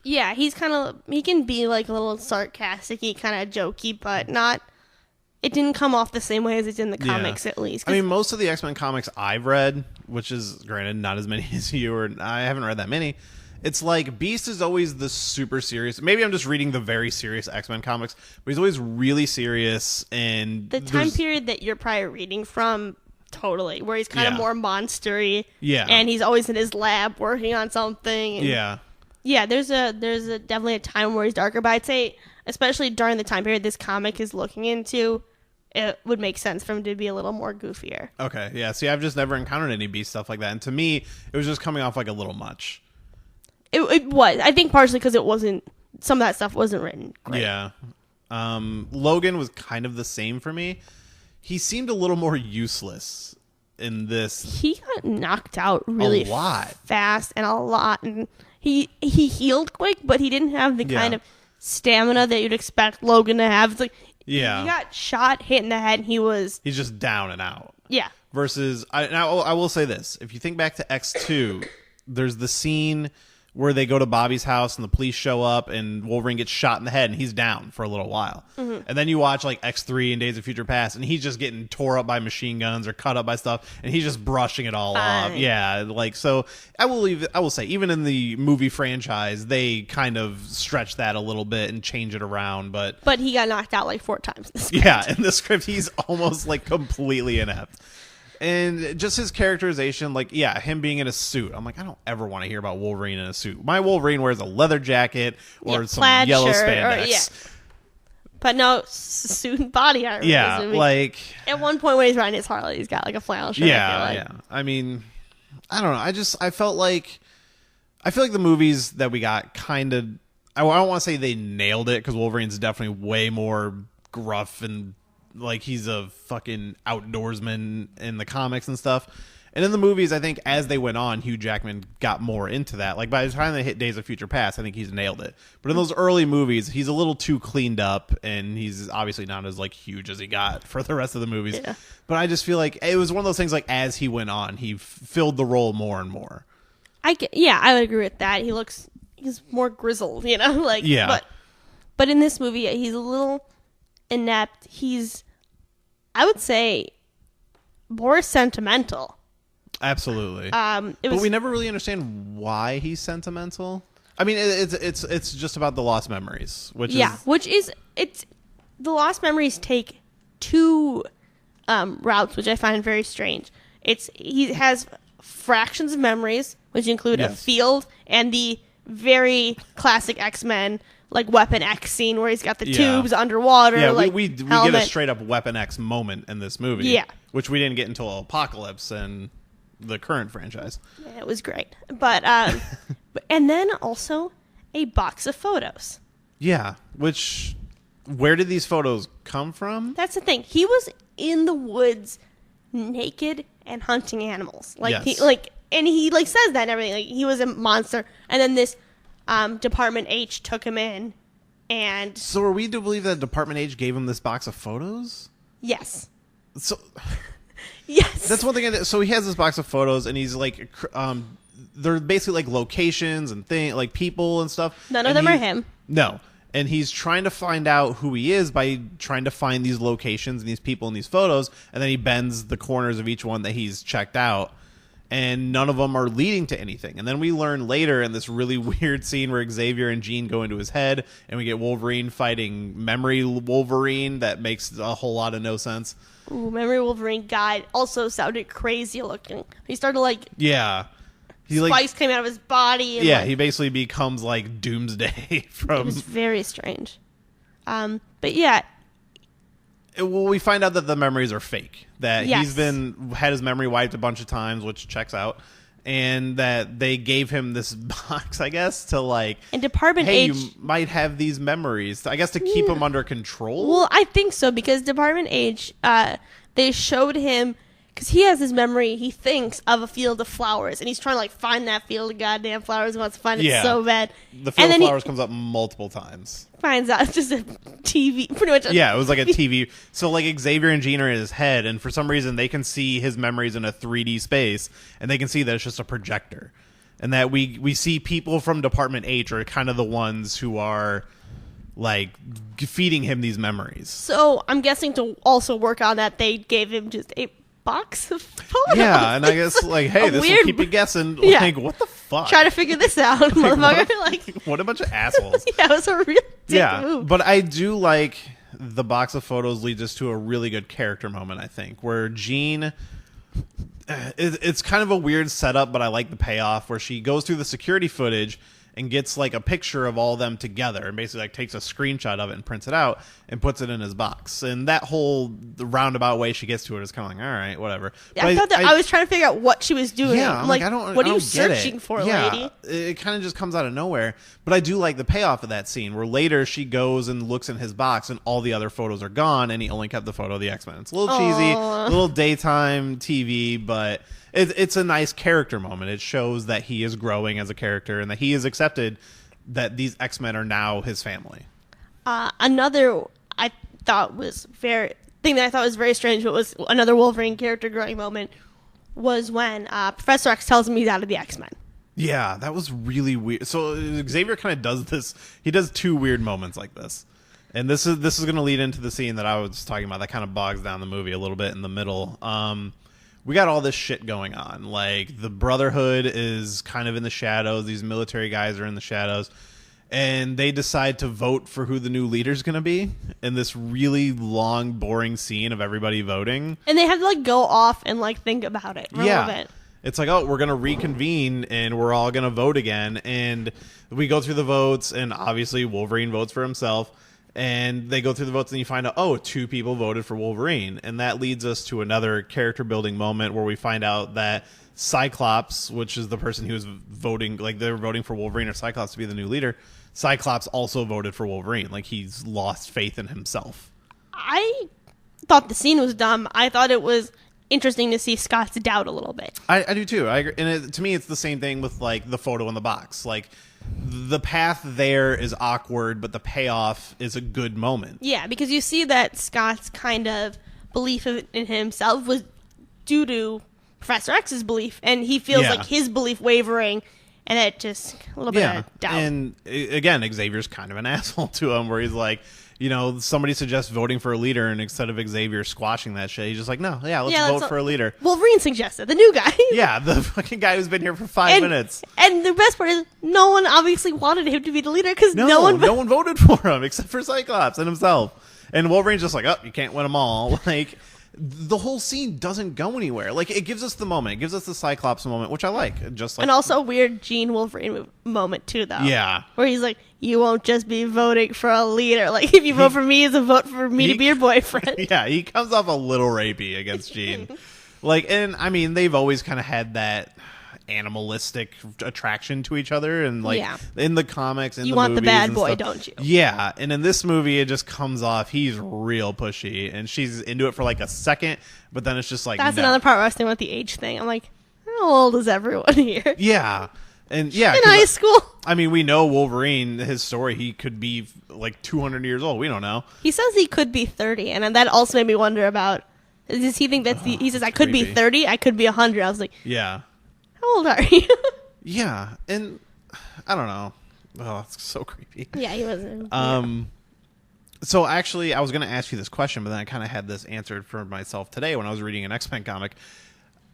Yeah, he can be like a little sarcastic-y, kind of jokey, but not, it didn't come off the same way as it's in the comics, at least. I mean, most of the X-Men comics I've read, which is, granted, not as many as you, or I haven't read that many, it's like Beast is always the super serious. Maybe I'm just reading the very serious X-Men comics, but he's always really serious. And the time period that you're probably reading from, totally, where he's kind of more monstery. Yeah. And he's always in his lab working on something. And yeah, there's definitely a time where he's darker, but I'd say, especially during the time period this comic is looking into, it would make sense for him to be a little more goofier. Okay, yeah. See, I've just never encountered any Beast stuff like that, and to me, it was just coming off like a little much. It was. I think partially because some of that stuff wasn't written great. Yeah. Logan was kind of the same for me. He seemed a little more useless in this. He got knocked out really fast and a lot, and he healed quick, but he didn't have the kind of stamina that you'd expect Logan to have. It's like he got shot, hit in the head, and he's just down and out. Yeah. Versus, I will say this: if you think back to X2, there's the scene where they go to Bobby's house and the police show up and Wolverine gets shot in the head and he's down for a little while. Mm-hmm. And then you watch like X3 and Days of Future Past and he's just getting tore up by machine guns or cut up by stuff and he's just brushing it all off. Yeah, like, so I will say, even in the movie franchise, they kind of stretch that a little bit and change it around, but he got knocked out like 4 times in the script. Yeah, in the script he's almost like completely inept. And just his characterization, like, him being in a suit. I'm like, I don't ever want to hear about Wolverine in a suit. My Wolverine wears a leather jacket or some yellow spandex. But no, suit and body armor. Yeah, like... At one point when he's riding his Harley, he's got, like, a flannel shirt. Yeah. I mean, I don't know. I feel like the movies that we got kind of... I don't want to say they nailed it, because Wolverine's definitely way more gruff and... like he's a fucking outdoorsman in the comics and stuff. And in the movies, I think as they went on, Hugh Jackman got more into that. Like by the time they hit Days of Future Past, I think he's nailed it. But in those early movies, he's a little too cleaned up, and he's obviously not as like huge as he got for the rest of the movies. Yeah. But I just feel like it was one of those things, like as he went on, he filled the role more and more. I would agree with that. He's more grizzled, like, yeah. But in this movie, he's a little inept. He's, I would say, more sentimental. Absolutely. But we never really understand why he's sentimental. I mean, it's just about the lost memories, which is the lost memories take 2 routes, which I find very strange. He has fractions of memories, which include a field and the very classic X-Men, like Weapon X scene where he's got the tubes underwater. Yeah, like we get a straight up Weapon X moment in this movie. Yeah. Which we didn't get until Apocalypse, and the current franchise. Yeah, it was great. But and then also a box of photos. Yeah, where did these photos come from? That's the thing. He was in the woods naked and hunting animals. Like yes. he says that and everything. Like he was a monster. And then this Department H took him in. And so are we to believe that Department H gave him this box of photos? Yes. So yes. That's one thing. So he has this box of photos, and he's like, they're basically like locations and like people and stuff. None of them are him. No. And he's trying to find out who he is by trying to find these locations and these people in these photos, and then he bends the corners of each one that he's checked out, and none of them are leading to anything. And then we learn later in this really weird scene where Xavier and Jean go into his head, and we get Wolverine fighting Memory Wolverine that makes a whole lot of no sense. Ooh, Memory Wolverine guy also sounded crazy looking. He started like... Yeah. Spikes came out of his body. And he basically becomes like Doomsday from... It was very strange. But yeah. Well, we find out that the memories are fake. That yes. he's had his memory wiped a bunch of times, which checks out. And that they gave him this box, I guess, to like... And Department hey, H... you might have these memories. I guess to keep him under control? Well, I think so, because Department H, they showed him... Because he has his memory, he thinks of a field of flowers, and he's trying to like find that field of goddamn flowers. He wants to find it so bad. The field of flowers comes up multiple times. Finds out it's just a TV, pretty much. Yeah, it was like a TV. So like Xavier and Jean are in his head, and for some reason they can see his memories in a 3D space, and they can see that it's just a projector, and that we see people from Department H are kind of the ones who are like feeding him these memories. So I'm guessing to also work on that, they gave him just a box of photos. Yeah, and I guess like, hey, this will keep you guessing. Yeah. Like, what the fuck? Try to figure this out, motherfucker. Like, what a bunch of assholes. Yeah, it was a real dick move. But I do like the box of photos leads us to a really good character moment, I think, where Jean... It's kind of a weird setup, but I like the payoff, where she goes through the security footage and gets like a picture of all of them together and basically like takes a screenshot of it and prints it out and puts it in his box. And that whole roundabout way she gets to it is kind of like, all right, whatever. Yeah, I thought that I was trying to figure out what she was doing. Yeah, I'm like, what are you searching for, lady? It kind of just comes out of nowhere. But I do like the payoff of that scene where later she goes and looks in his box and all the other photos are gone and he only kept the photo of the X-Men. It's a little cheesy, a little daytime TV, but... It's a nice character moment. It shows that he is growing as a character and that he is accepted that these X-Men are now his family. Another I thought was very strange, but was another Wolverine character growing moment, was when Professor X tells him he's out of the X-Men. Yeah, that was really weird. So Xavier kind of does this. He does two weird moments like this. And this is going to lead into the scene that I was talking about that kind of bogs down the movie a little bit in the middle. We got all this shit going on. Like, the Brotherhood is kind of in the shadows. These military guys are in the shadows. And they decide to vote for who the new leader's going to be in this really long, boring scene of everybody voting. And they have to, like, go off and, like, think about it for a little bit. It's like, oh, we're going to reconvene and we're all going to vote again. And we go through the votes, and obviously Wolverine votes for himself. And they go through the votes and you find out, oh, 2 people voted for Wolverine. And that leads us to another character building moment where we find out that Cyclops, which is the person who was voting, like they were voting for Wolverine or Cyclops to be the new leader, Cyclops also voted for Wolverine. Like he's lost faith in himself. I thought the scene was dumb. I thought it was interesting to see Scott's doubt a little bit. I do too. I agree. And to me, it's the same thing with like the photo in the box. Like, the path there is awkward, but the payoff is a good moment. Yeah, because you see that Scott's kind of belief in himself was due to Professor X's belief, and he feels like his belief wavering, and it just a little bit of doubt. And again, Xavier's kind of an asshole to him, where he's like, you know, somebody suggests voting for a leader, and instead of Xavier squashing that shit, he's just like, no, let's vote for a leader. Wolverine suggested, the new guy. Yeah, the fucking guy who's been here for 5 minutes. And the best part is, no one obviously wanted him to be the leader, because no one voted for him, except for Cyclops and himself. And Wolverine's just like, oh, you can't win them all. Like, the whole scene doesn't go anywhere. Like, it gives us the moment. It gives us the Cyclops moment, which I like. Just like, and also a weird Jean Wolverine moment, too, though. Yeah. Where he's like, you won't just be voting for a leader. Like, if you vote for me, it's a vote for me to be your boyfriend. Yeah, he comes off a little rapey against Jean. Like, and I mean, they've always kind of had that animalistic attraction to each other, and like in the comics, in you the want the bad and boy, stuff. don't you? Yeah, and in this movie, it just comes off he's real pushy, and she's into it for like a second, but then it's just like that's another part where I was thinking about the age thing. I'm like, how old is everyone here? Yeah. And yeah, in high school. I mean, we know Wolverine, his story, he could be like 200 years old. We don't know. He says he could be 30, and that also made me wonder about, does he think that's he says, I could be 30, I could be 100. I was like, yeah. How old are you? Yeah, and I don't know. Oh, it's so creepy. Yeah, he wasn't. So actually, I was going to ask you this question, but then I kind of had this answered for myself today when I was reading an X-Men comic.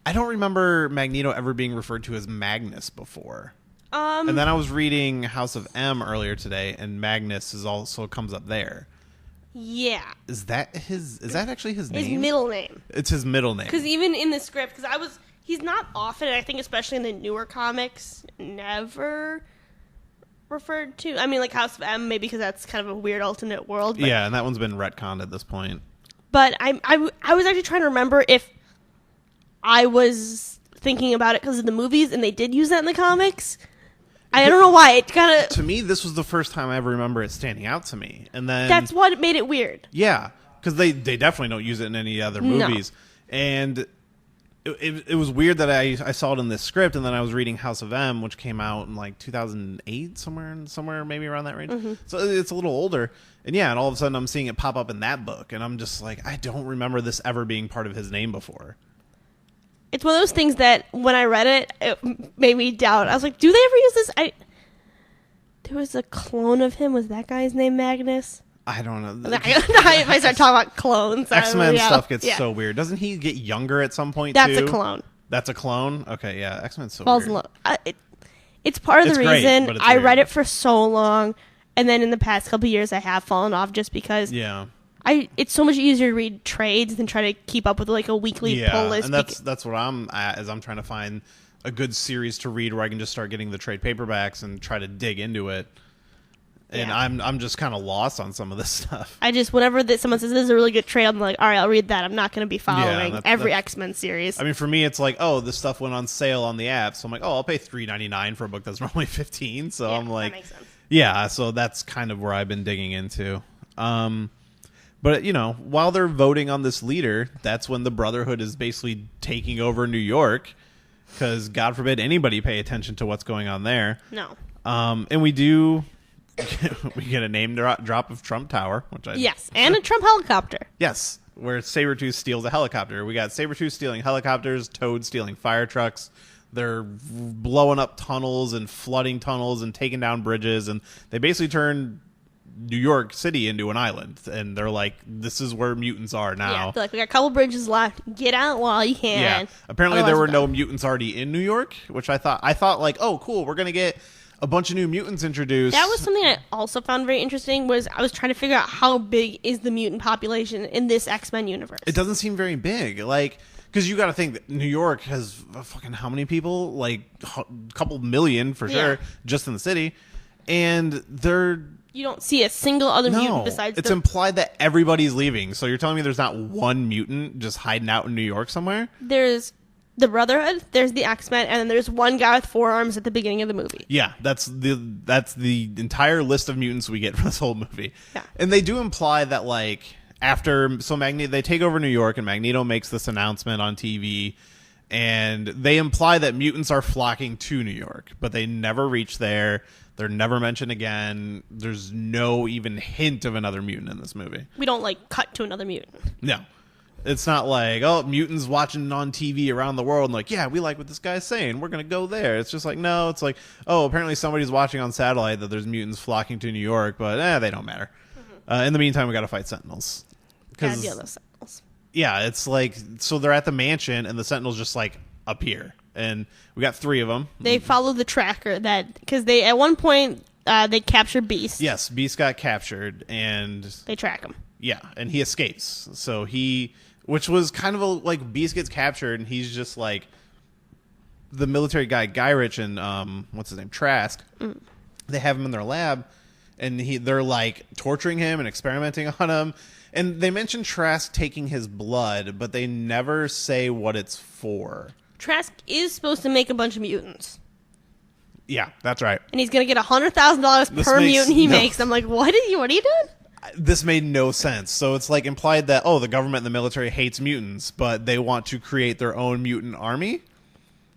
I don't remember Magneto ever being referred to as Magnus before. And then I was reading House of M earlier today, and Magnus is also comes up there. Yeah. Is that actually his name? His middle name. It's his middle name. Because even in the script, he's not often, I think especially in the newer comics, never referred to. I mean, like House of M, maybe because that's kind of a weird alternate world. But, yeah, and that one's been retconned at this point. But I was actually trying to remember if I was thinking about it because of the movies, and they did use that in the comics. I don't know why. It kind of... To me, this was the first time I ever remember it standing out to me. And then... That's what made it weird. Yeah, because they definitely don't use it in any other movies. No. And it was weird that I saw it in this script, and then I was reading House of M, which came out in like 2008, somewhere maybe around that range. Mm-hmm. So it's a little older. And yeah, and all of a sudden I'm seeing it pop up in that book, and I'm just like, I don't remember this ever being part of his name before. It's one of those things that when I read it, it made me doubt. I was like, do they ever use this? There was a clone of him. Was that guy's name Magnus? I don't know. If I start talking about clones, X-Men stuff gets so weird. Doesn't he get younger at some point, That's a clone. That's a clone? Okay, yeah. X-Men's so Falls weird. in love. It's part of the reason I read it for so long, and then in the past couple of years I have fallen off just because it's so much easier to read trades than try to keep up with like a weekly pull list. And that's what I'm at, is I'm trying to find a good series to read where I can just start getting the trade paperbacks and try to dig into it. And I'm just kind of lost on some of this stuff. Whenever someone says this is a really good trade, I'm like, all right, I'll read that. I'm not going to be following every X-Men series. I mean, for me, it's like, oh, this stuff went on sale on the app, so I'm like, oh, I'll pay $3.99 for a book that's normally $15. So I'm like, that makes sense. Yeah, so that's kind of where I've been digging into. But, while they're voting on this leader, that's when the Brotherhood is basically taking over New York, because God forbid anybody pay attention to what's going on there. No. And we do... we get a name drop of Trump Tower, and a Trump helicopter. Yes, where Sabretooth steals a helicopter. We got Sabretooth stealing helicopters, Toad stealing fire trucks. They're blowing up tunnels and flooding tunnels and taking down bridges, and they basically turn New York City into an island. And they're like, this is where mutants are now. Yeah, they're like, we got a couple bridges left. Get out while you can. Yeah. Apparently there were no mutants already in New York, which I thought like, oh, cool, we're going to get a bunch of new mutants introduced. That was something I also found very interesting, was I was trying to figure out how big is the mutant population in this X-Men universe. It doesn't seem very big. Like, because you got to think that New York has fucking how many people? Like a couple million for sure, just in the city. And you don't see a single other mutant besides it's implied that everybody's leaving. So you're telling me there's not one mutant just hiding out in New York somewhere? There's the Brotherhood, there's the X-Men, and then there's one guy with 4 arms at the beginning of the movie. Yeah, that's the entire list of mutants we get from this whole movie. Yeah. And they do imply that, like, they take over New York, and Magneto makes this announcement on TV, and they imply that mutants are flocking to New York, but they never reach there. They're never mentioned again. There's no even hint of another mutant in this movie. We don't, like, cut to another mutant. No. It's not like, oh, mutants watching on TV around the world and like, yeah, we like what this guy's saying. We're going to go there. It's just like, no, it's like, oh, apparently somebody's watching on satellite that there's mutants flocking to New York, but they don't matter. Mm-hmm. In the meantime, we got to fight Sentinels. Gotta deal with those Sentinels. Yeah, it's like, so they're at the mansion and the Sentinels just like appear. And we got 3 of them. They follow the tracker because they, at one point, they capture Beast. Yes, Beast got captured and they track him. Yeah, and he escapes. So which was kind of like Beast gets captured and he's just like the military guy Guy Rich and what's his name, Trask. They have him in their lab and they're like torturing him and experimenting on him. And they mention Trask taking his blood, but they never say what it's for. Trask is supposed to make a bunch of mutants. Yeah, that's right. And he's going to get $100,000 per mutant he makes. I'm like, what are you doing? This made no sense. So it's like implied that, the government and the military hates mutants, but they want to create their own mutant army?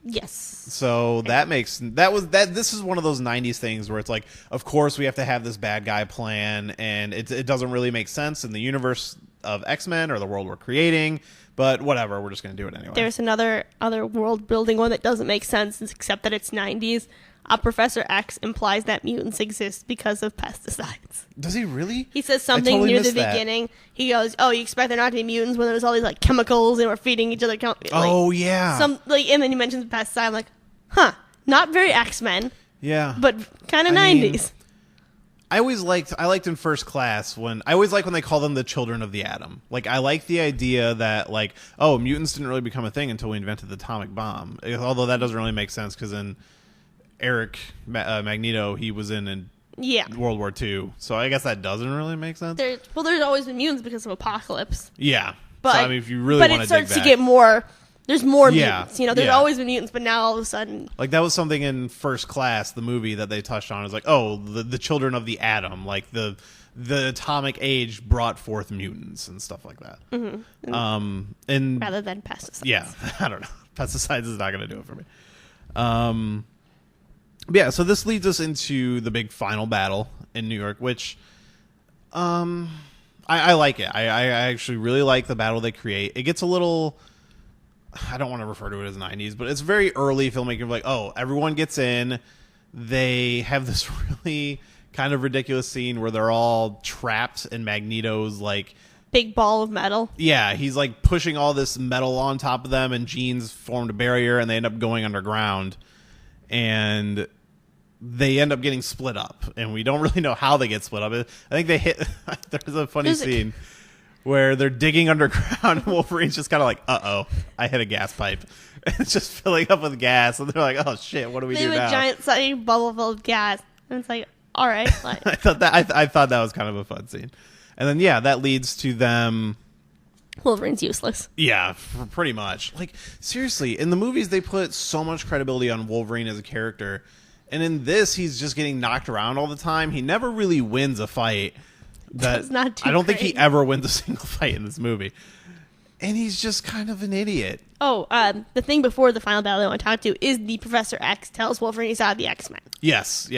Yes. So this is one of those 90s things where it's like, of course we have to have this bad guy plan, and it doesn't really make sense in the universe of X-Men or the world we're creating, but whatever, we're just going to do it anyway. There's other world building one that doesn't make sense except that it's 90s. Professor X implies that mutants exist because of pesticides. Does he really? He says something near the beginning. He goes, "Oh, you expect there not to be mutants when there's all these like chemicals and we're feeding each other?" Yeah. And then he mentions pesticide. I'm like, huh, not very X-Men. Yeah. But kind of 90s. I liked in First Class when they call them the children of the atom. Like, I like the idea that mutants didn't really become a thing until we invented the atomic bomb. Although that doesn't really make sense because in Eric Magneto, he was in World War II, so I guess that doesn't really make sense. There's always been mutants because of Apocalypse. Yeah, but so, if you really want to dig back, it starts to get more. There's more mutants. There's always been mutants, but now all of a sudden, like that was something in First Class, the movie that they touched on. Is like, the children of the atom, like the atomic age brought forth mutants and stuff like that. Mm-hmm. And rather than pesticides. Yeah, I don't know. Pesticides is not going to do it for me. Yeah, so this leads us into the big final battle in New York, which I like it. I actually really like the battle they create. It gets a little, I don't want to refer to it as 90s, but it's very early filmmaking. Like, everyone gets in. They have this really kind of ridiculous scene where they're all trapped in Magneto's like big ball of metal. Yeah, he's like pushing all this metal on top of them, and Jean's formed a barrier, and they end up going underground. And they end up getting split up, and we don't really know how they get split up. I think they hit. There's a funny scene where they're digging underground, and Wolverine's just kind of like, I hit a gas pipe. And it's just filling up with gas, and they're like, oh shit, what do we do now? They have a giant sunny bubble full of gas, and it's like, all right. I thought that was kind of a fun scene. And then that leads to them. Wolverine's useless. Yeah, pretty much. Like, seriously, in the movies, they put so much credibility on Wolverine as a character. And in this, he's just getting knocked around all the time. He never really wins a fight. That's not too I don't think he ever wins a single fight in this movie. And he's just kind of an idiot. The thing before the final battle I want to talk to is the Professor X tells Wolverine he's out of the X-Men. Yes. We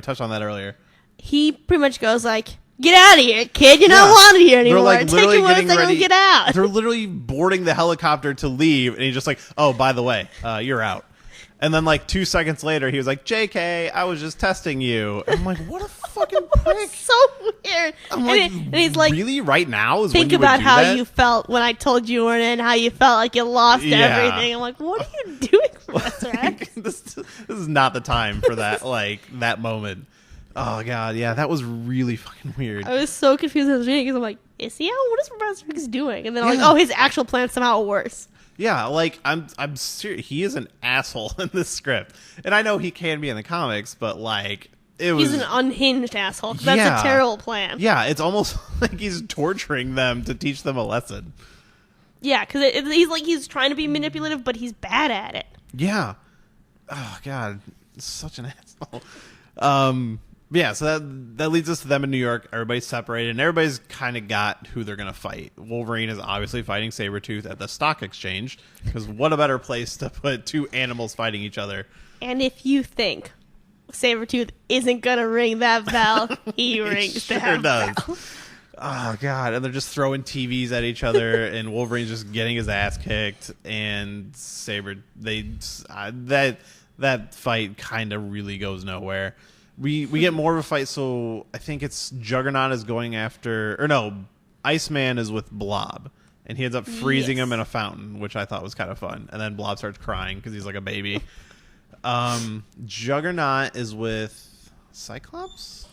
touched on that earlier. He pretty much goes like, get out of here, kid. You're not wanted here anymore. Like take you 1 second to get out. They're literally boarding the helicopter to leave, and he's just like, oh, by the way, you're out. And then, 2 seconds later, he was like, JK, I was just testing you. And I'm like, what a fucking prick. So weird. I'm like, and he's like, really? Right now is think when you about would do how that? you felt when I told you weren't in, how you felt like you lost everything. I'm like, what are you doing, Professor X? This is not the time for that, that moment. Oh, God, yeah, that was really fucking weird. I was so confused as reading because I'm like, is he out? What is Professor X doing? And then I'm like, his actual plan's somehow worse. Yeah, I'm serious. He is an asshole in this script, and I know he can be in the comics, but he's an unhinged asshole. That's a terrible plan. Yeah, it's almost like he's torturing them to teach them a lesson. Yeah, because he's trying to be manipulative, but he's bad at it. Yeah. Oh God, such an asshole. Yeah, so that leads us to them in New York. Everybody's separated, and everybody's kind of got who they're going to fight. Wolverine is obviously fighting Sabretooth at the stock exchange, because what a better place to put two animals fighting each other. And if you think Sabretooth isn't going to ring that bell, he rings that bell. Oh, God. And they're just throwing TVs at each other, and Wolverine's just getting his ass kicked, and that fight kind of really goes nowhere. We get more of a fight, so I think it's Juggernaut is going after... Or no, Iceman is with Blob, and he ends up freezing him in a fountain, which I thought was kind of fun. And then Blob starts crying because he's like a baby. Juggernaut is with Cyclops?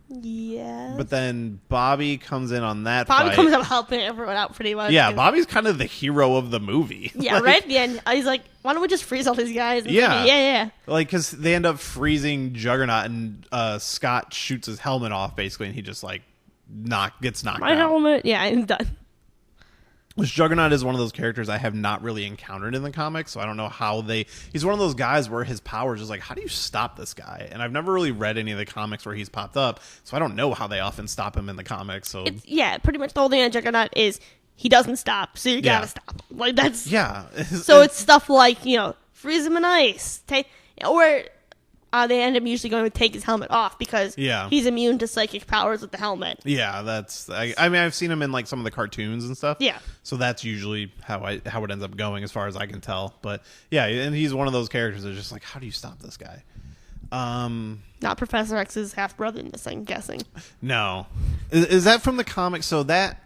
Yeah. But then Bobby comes in on that Bobby fight. comes up helping everyone out pretty much. Yeah, Bobby's kind of the hero of the movie. Yeah, like, right? Yeah, and he's like, why don't we just freeze all these guys? And Yeah. yeah. Like, because they end up freezing Juggernaut, and Scott shoots his helmet off, basically, and he just, like, gets knocked My out. helmet. Yeah, I'm done. Which Juggernaut is one of those characters I have not really encountered in the comics, so I don't know how he's one of those guys where his power is just like, how do you stop this guy? And I've never really read any of the comics where he's popped up, so I don't know how they often stop him in the comics. So Pretty much the whole thing on Juggernaut is he doesn't stop, so you gotta stop him. Like, that's... Yeah. So it's stuff like, freeze him in ice. Or they end up usually going to take his helmet off because he's immune to psychic powers with the helmet. Yeah, I mean, I've seen him in like some of the cartoons and stuff. Yeah. So that's usually how it ends up going as far as I can tell. But yeah, and he's one of those characters that's just like, how do you stop this guy? Not Professor X's half-brother in this, I'm guessing. No. Is that from the comics? So that...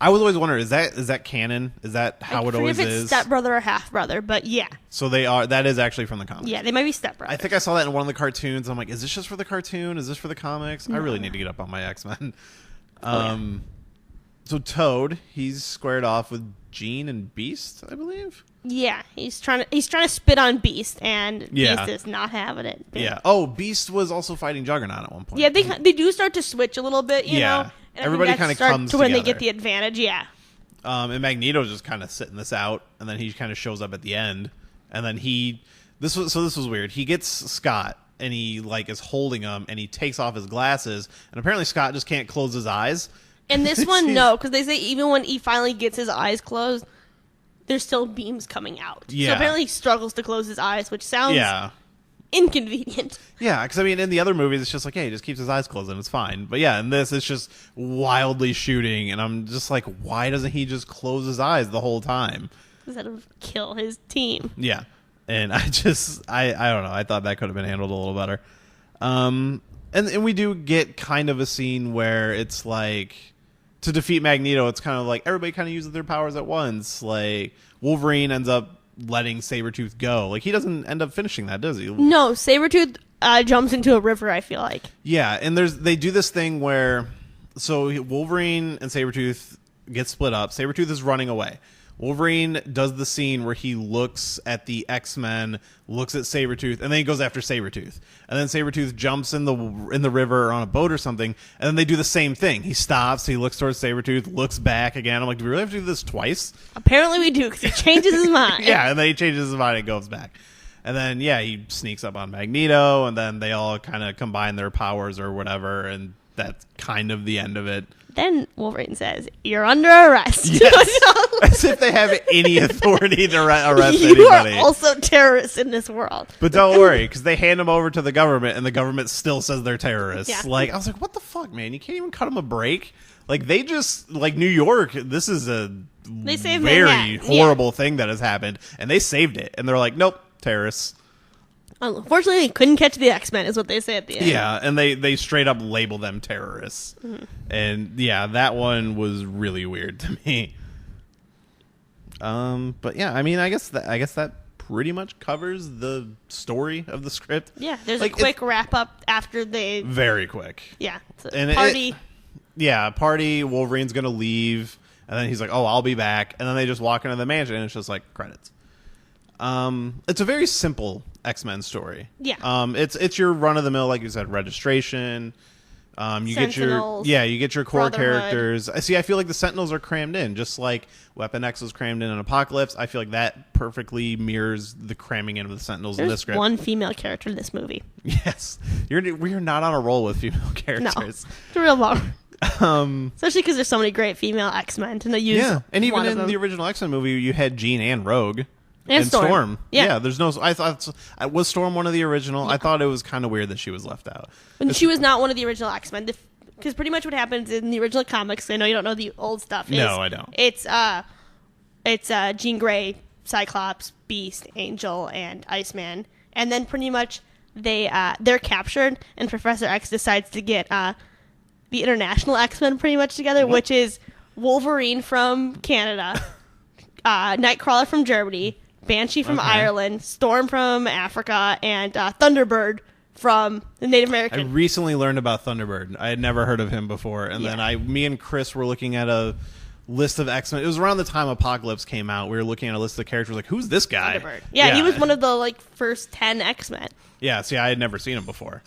I was always wondering, is that canon? Is that how it always if it's is? stepbrother or half-brother, but yeah. So that is actually from the comics. Yeah, they might be stepbrothers. I think I saw that in one of the cartoons. I'm like, is this just for the cartoon? Is this for the comics? No. I really need to get up on my X-Men. So Toad, he's squared off with Jean and Beast, I believe. Yeah, he's trying to spit on Beast, and Beast is not having it. Yeah. Oh, Beast was also fighting Juggernaut at one point. Yeah, they do start to switch a little bit, you know. And everybody kind of comes to when together. they get the advantage. Yeah. And Magneto's just kind of sitting this out, and then he kind of shows up at the end, and then this was weird. He gets Scott, and he like is holding him, and he takes off his glasses, and apparently Scott just can't close his eyes. And this one, no, because they say even when he finally gets his eyes closed, there's still beams coming out. Yeah. So apparently he struggles to close his eyes, which sounds inconvenient. Yeah, because I mean, in the other movies, it's just like, hey, he just keeps his eyes closed and it's fine. But yeah, in this, it's just wildly shooting, and I'm just like, why doesn't he just close his eyes the whole time? Instead of kill his team. Yeah, and I don't know. I thought that could have been handled a little better. And we do get kind of a scene where it's like, to defeat Magneto, it's kind of like everybody kind of uses their powers at once. Like, Wolverine ends up letting Sabretooth go. Like, he doesn't end up finishing that, does he? No, Sabretooth jumps into a river, I feel like. Yeah, and they do this thing where, so Wolverine and Sabretooth get split up. Sabretooth is running away. Wolverine does the scene where he looks at the X-Men, looks at Sabretooth, and then he goes after Sabretooth. And then Sabretooth jumps in the river or on a boat or something, and then they do the same thing. He stops, he looks towards Sabretooth, looks back again. I'm like, do we really have to do this twice? Apparently we do, because he changes his mind. Yeah, and then he changes his mind and goes back. And then, yeah, he sneaks up on Magneto, and then they all kind of combine their powers or whatever, and that's kind of the end of it. Then Wolverine says, "You're under arrest." Yes. As if they have any authority to arrest you anybody. You are also terrorists in this world. But don't worry, because they hand them over to the government, and the government still says they're terrorists. Yeah. Like, I was like, what the fuck, man? You can't even cut them a break? Like, they just, like, New York, this is a very horrible thing that has happened, and they saved it. And they're like, nope, terrorists. Unfortunately, they couldn't catch the X-Men, is what they say at the end. Yeah, and they straight up label them terrorists. Mm-hmm. And yeah, that one was really weird to me. But yeah, I mean, I guess that pretty much covers the story of the script. Yeah, there's a quick wrap up after they. Very quick. Yeah, it's a party. Party. Wolverine's gonna leave, and then he's like, "Oh, I'll be back," and then they just walk into the mansion, and it's just like credits. It's a very simple X-Men story. Yeah. It's your run of the mill, like you said, registration. You Sentinels, get your core Brotherhood. characters. I feel like the Sentinels are crammed in, just like Weapon X was crammed in Apocalypse. I feel like that perfectly mirrors the cramming in of the Sentinels in this script. One female character in this movie. Yes, we are not on a roll with female characters. No, it's a real bummer. Especially because there's so many great female X-Men, and they use and even one in the original X-Men movie, you had Jean and Rogue. And Storm. Yeah, there's no. I thought was Storm one of the original. Yeah. I thought it was kind of weird that she was left out. And she was not one of the original X-Men. Because pretty much what happens in the original comics, I know you don't know the old stuff. No, I don't. It's Jean Grey, Cyclops, Beast, Angel, and Iceman, and then pretty much they're captured, and Professor X decides to get the international X-Men pretty much together, which is Wolverine from Canada, Nightcrawler from Germany, Banshee from Ireland, Storm from Africa, and Thunderbird from the Native I American. recently learned about Thunderbird. I had never heard of him before, and then me and Chris were looking at a list of X-Men. It was around the time Apocalypse came out. We were looking at a list of characters like, who's this guy? Thunderbird. Yeah, he was one of the like first 10 X-Men. Yeah, see, I had never seen him before.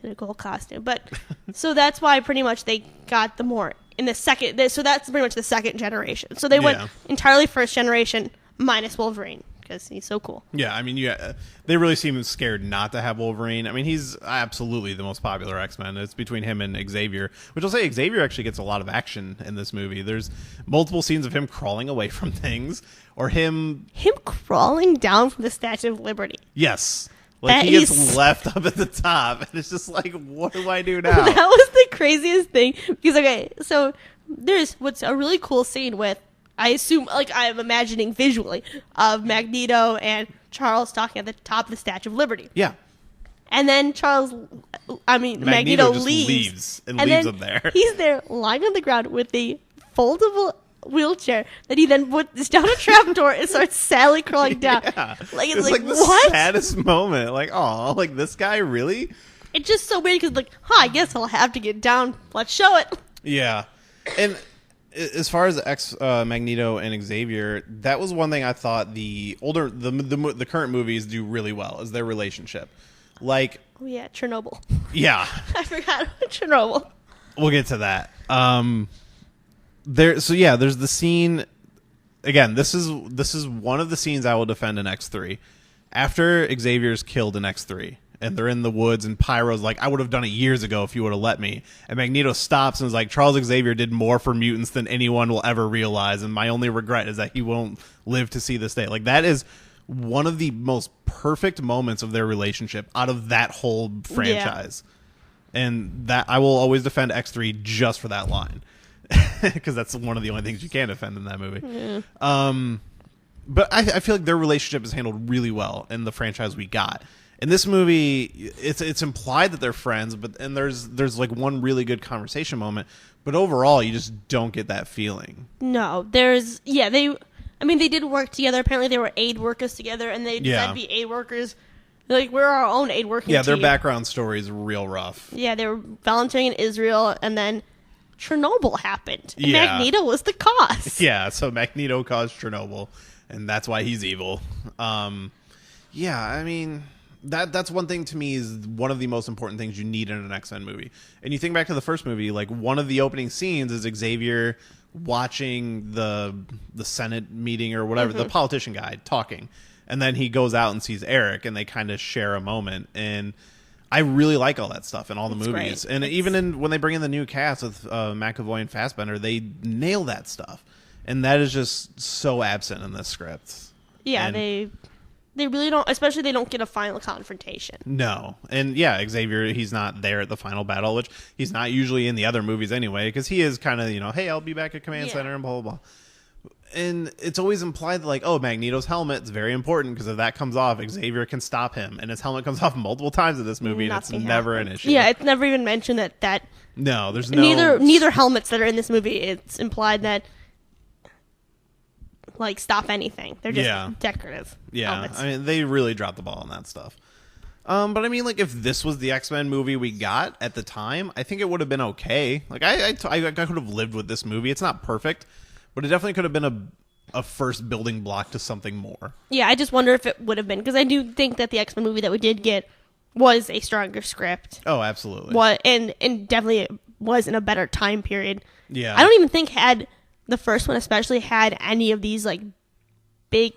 In a cool costume. But so that's why pretty much they got the more in the second. So that's pretty much the second generation. So they went entirely first generation minus Wolverine because he's so cool. Yeah, I mean, they really seem scared not to have Wolverine. I mean, he's absolutely the most popular X-Men. It's between him and Xavier, which I'll say Xavier actually gets a lot of action in this movie. There's multiple scenes of him crawling away from things or him crawling down from the Statue of Liberty. Yes. Like, he gets left up at the top, and it's just like, what do I do now? That was the craziest thing. Because, okay, so there's what's a really cool scene with, I assume, like, I'm imagining visually, of Magneto and Charles talking at the top of the Statue of Liberty. Yeah. And then Magneto leaves and leaves him there. He's there lying on the ground with the foldable wheelchair that he then puts down a trapdoor and starts sadly crawling down. Yeah. Like it's like the saddest moment. Like, oh, like this guy really? It's just so weird because, like, I guess I'll have to get down. Let's show it. Yeah, and as far as Magneto and Xavier, that was one thing I thought the current movies do really well is their relationship. Like, oh yeah, Chernobyl. Yeah, I forgot about Chernobyl. We'll get to that. There's the scene. Again, this is one of the scenes I will defend in X3. After Xavier's killed in X3, and they're in the woods, and Pyro's like, I would have done it years ago if you would have let me. And Magneto stops and is like, Charles Xavier did more for mutants than anyone will ever realize, and my only regret is that he won't live to see this day. Like, that is one of the most perfect moments of their relationship out of that whole franchise. Yeah. And that I will always defend X3 just for that line. Because that's one of the only things you can defend in that movie. Yeah. But I feel like their relationship is handled really well in the franchise we got. In this movie, it's implied that they're friends, and there's like one really good conversation moment, but overall you just don't get that feeling. No, they did work together. Apparently they were aid workers together, and they decided to be aid workers. Like, we're our own aid working team. Yeah, their background story is real rough. Yeah, they were volunteering in Israel, and then Chernobyl happened. And Magneto was the cause. Yeah, so Magneto caused Chernobyl, and that's why he's evil. I mean, that's one thing to me is one of the most important things you need in an X-Men movie. And you think back to the first movie, like one of the opening scenes is Xavier watching the Senate meeting or whatever, the politician guy talking. And then he goes out and sees Eric, and they kind of share a moment. And I really like all that stuff in all the movies. Great. And even when they bring in the new cast with McAvoy and Fassbender, they nail that stuff. And that is just so absent in this script. Yeah, they really don't, especially they don't get a final confrontation. No. And yeah, Xavier, he's not there at the final battle, which he's not usually in the other movies anyway, because he is kind of, hey, I'll be back at Command Center and blah, blah, blah. And it's always implied that, like, oh, Magneto's helmet is very important because if that comes off, Xavier can stop him. And his helmet comes off multiple times in this movie, and it's never an issue. Yeah, it's never even mentioned that no, there's no... Neither helmets that are in this movie, it's implied that, like, stop anything. They're just decorative helmets. I mean, they really dropped the ball on that stuff. But I mean, like, if this was the X-Men movie we got at the time, I think it would have been okay. Like, I could have lived with this movie. It's not perfect, but it definitely could have been a first building block to something more. Yeah, I just wonder if it would have been, because I do think that the X-Men movie that we did get was a stronger script. Oh, absolutely. And definitely was in a better time period. Yeah. I don't even think the first one especially had any of these, like, big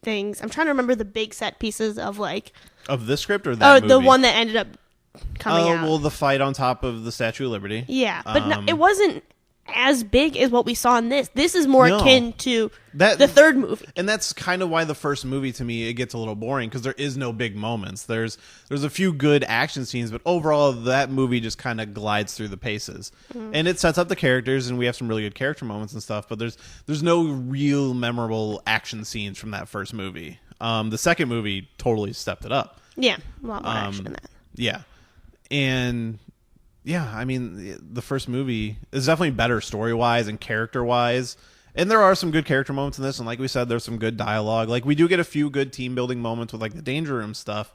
things. I'm trying to remember the big set pieces of, like... Of this script or that movie? The one that ended up coming out. Oh, well, the fight on top of the Statue of Liberty. Yeah, but it wasn't as big as what we saw in this. This is more akin to the third movie. And that's kind of why the first movie, to me, it gets a little boring, because there is no big moments. There's a few good action scenes, but overall, that movie just kind of glides through the paces. Mm-hmm. And it sets up the characters, and we have some really good character moments and stuff, but there's no real memorable action scenes from that first movie. The second movie totally stepped it up. Yeah, a lot more action in that. Yeah. And... yeah, I mean, the first movie is definitely better story-wise and character-wise. And there are some good character moments in this. And like we said, there's some good dialogue. Like, we do get a few good team-building moments with, like, the Danger Room stuff.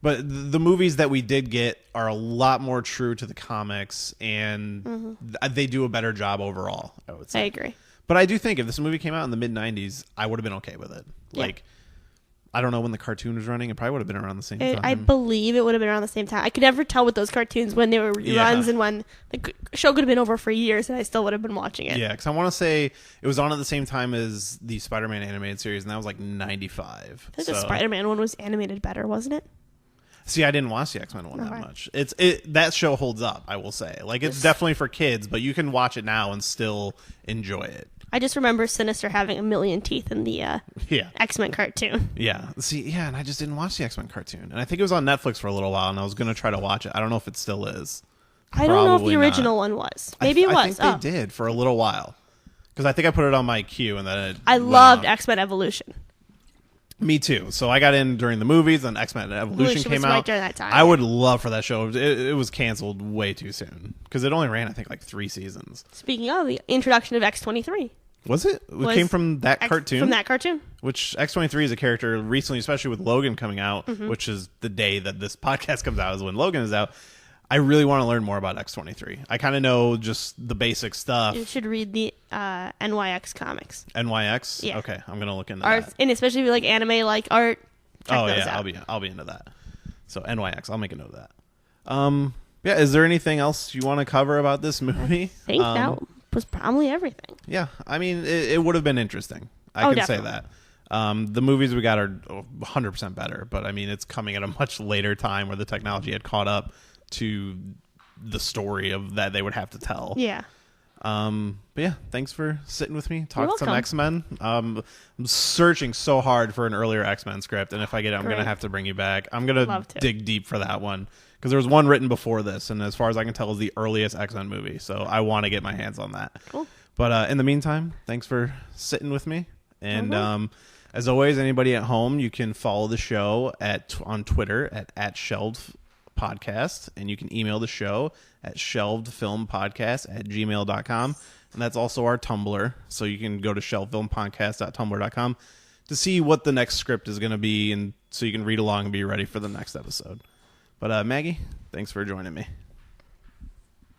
But the movies that we did get are a lot more true to the comics, and they do a better job overall, I would say. I agree. But I do think if this movie came out in the mid-90s, I would have been okay with it. Yeah. Like, I don't know when the cartoon was running. It probably would have been around the same time. I believe it would have been around the same time. I could never tell with those cartoons when they were reruns and when the show could have been over for years and I still would have been watching it. Yeah, because I want to say it was on at the same time as the Spider-Man animated series, and that was like 95. I think the Spider-Man one was animated better, wasn't it? See, I didn't watch the X-Men one that much. That show holds up, I will say. Like, it's definitely for kids, but you can watch it now and still enjoy it. I just remember Sinister having a million teeth in the X-Men cartoon. Yeah. See, yeah, and I just didn't watch the X-Men cartoon. And I think it was on Netflix for a little while, and I was going to try to watch it. I don't know if it still is. I don't know if the original one was. Maybe it was. I think they did for a little while. Because I think I put it on my queue, and then I loved X-Men Evolution. Me too. So I got in during the movies, and X-Men Evolution came out. Right during that time. I would love for that show. It was canceled way too soon. Because it only ran, I think, like 3 seasons. Speaking of, the introduction of X-23. Was it? It came from that cartoon? From that cartoon. Which X-23 is a character recently, especially with Logan coming out, which is the day that this podcast comes out is when Logan is out. I really want to learn more about X-23. I kind of know just the basic stuff. You should read the NYX comics. NYX? Yeah. Okay, I'm going to look into that. And especially if you like anime, like art, check those out. I'll be into that. So NYX, I'll make a note of that. Yeah, is there anything else you want to cover about this movie? I think that was probably everything. Yeah, I mean, it would have been interesting. I can say that. The movies we got are 100% better, but I mean, it's coming at a much later time where the technology had caught up to the story of that they would have to tell. Yeah. But yeah, thanks for sitting with me. Talk some X-Men. I'm searching so hard for an earlier X-Men script, and if I get it, I'm going to have to bring you back. I'm going to dig deep for that one. Because there was one written before this, and as far as I can tell, is the earliest X-Men movie. So I want to get my hands on that. Cool. But in the meantime, thanks for sitting with me. And as always, anybody at home, you can follow the show on Twitter at Shelved Podcast, and you can email the show at shelvedfilmpodcast@gmail.com. And that's also our Tumblr. So you can go to shelvedfilmpodcast.tumblr.com to see what the next script is going to be, and so you can read along and be ready for the next episode. But Maggie, thanks for joining me.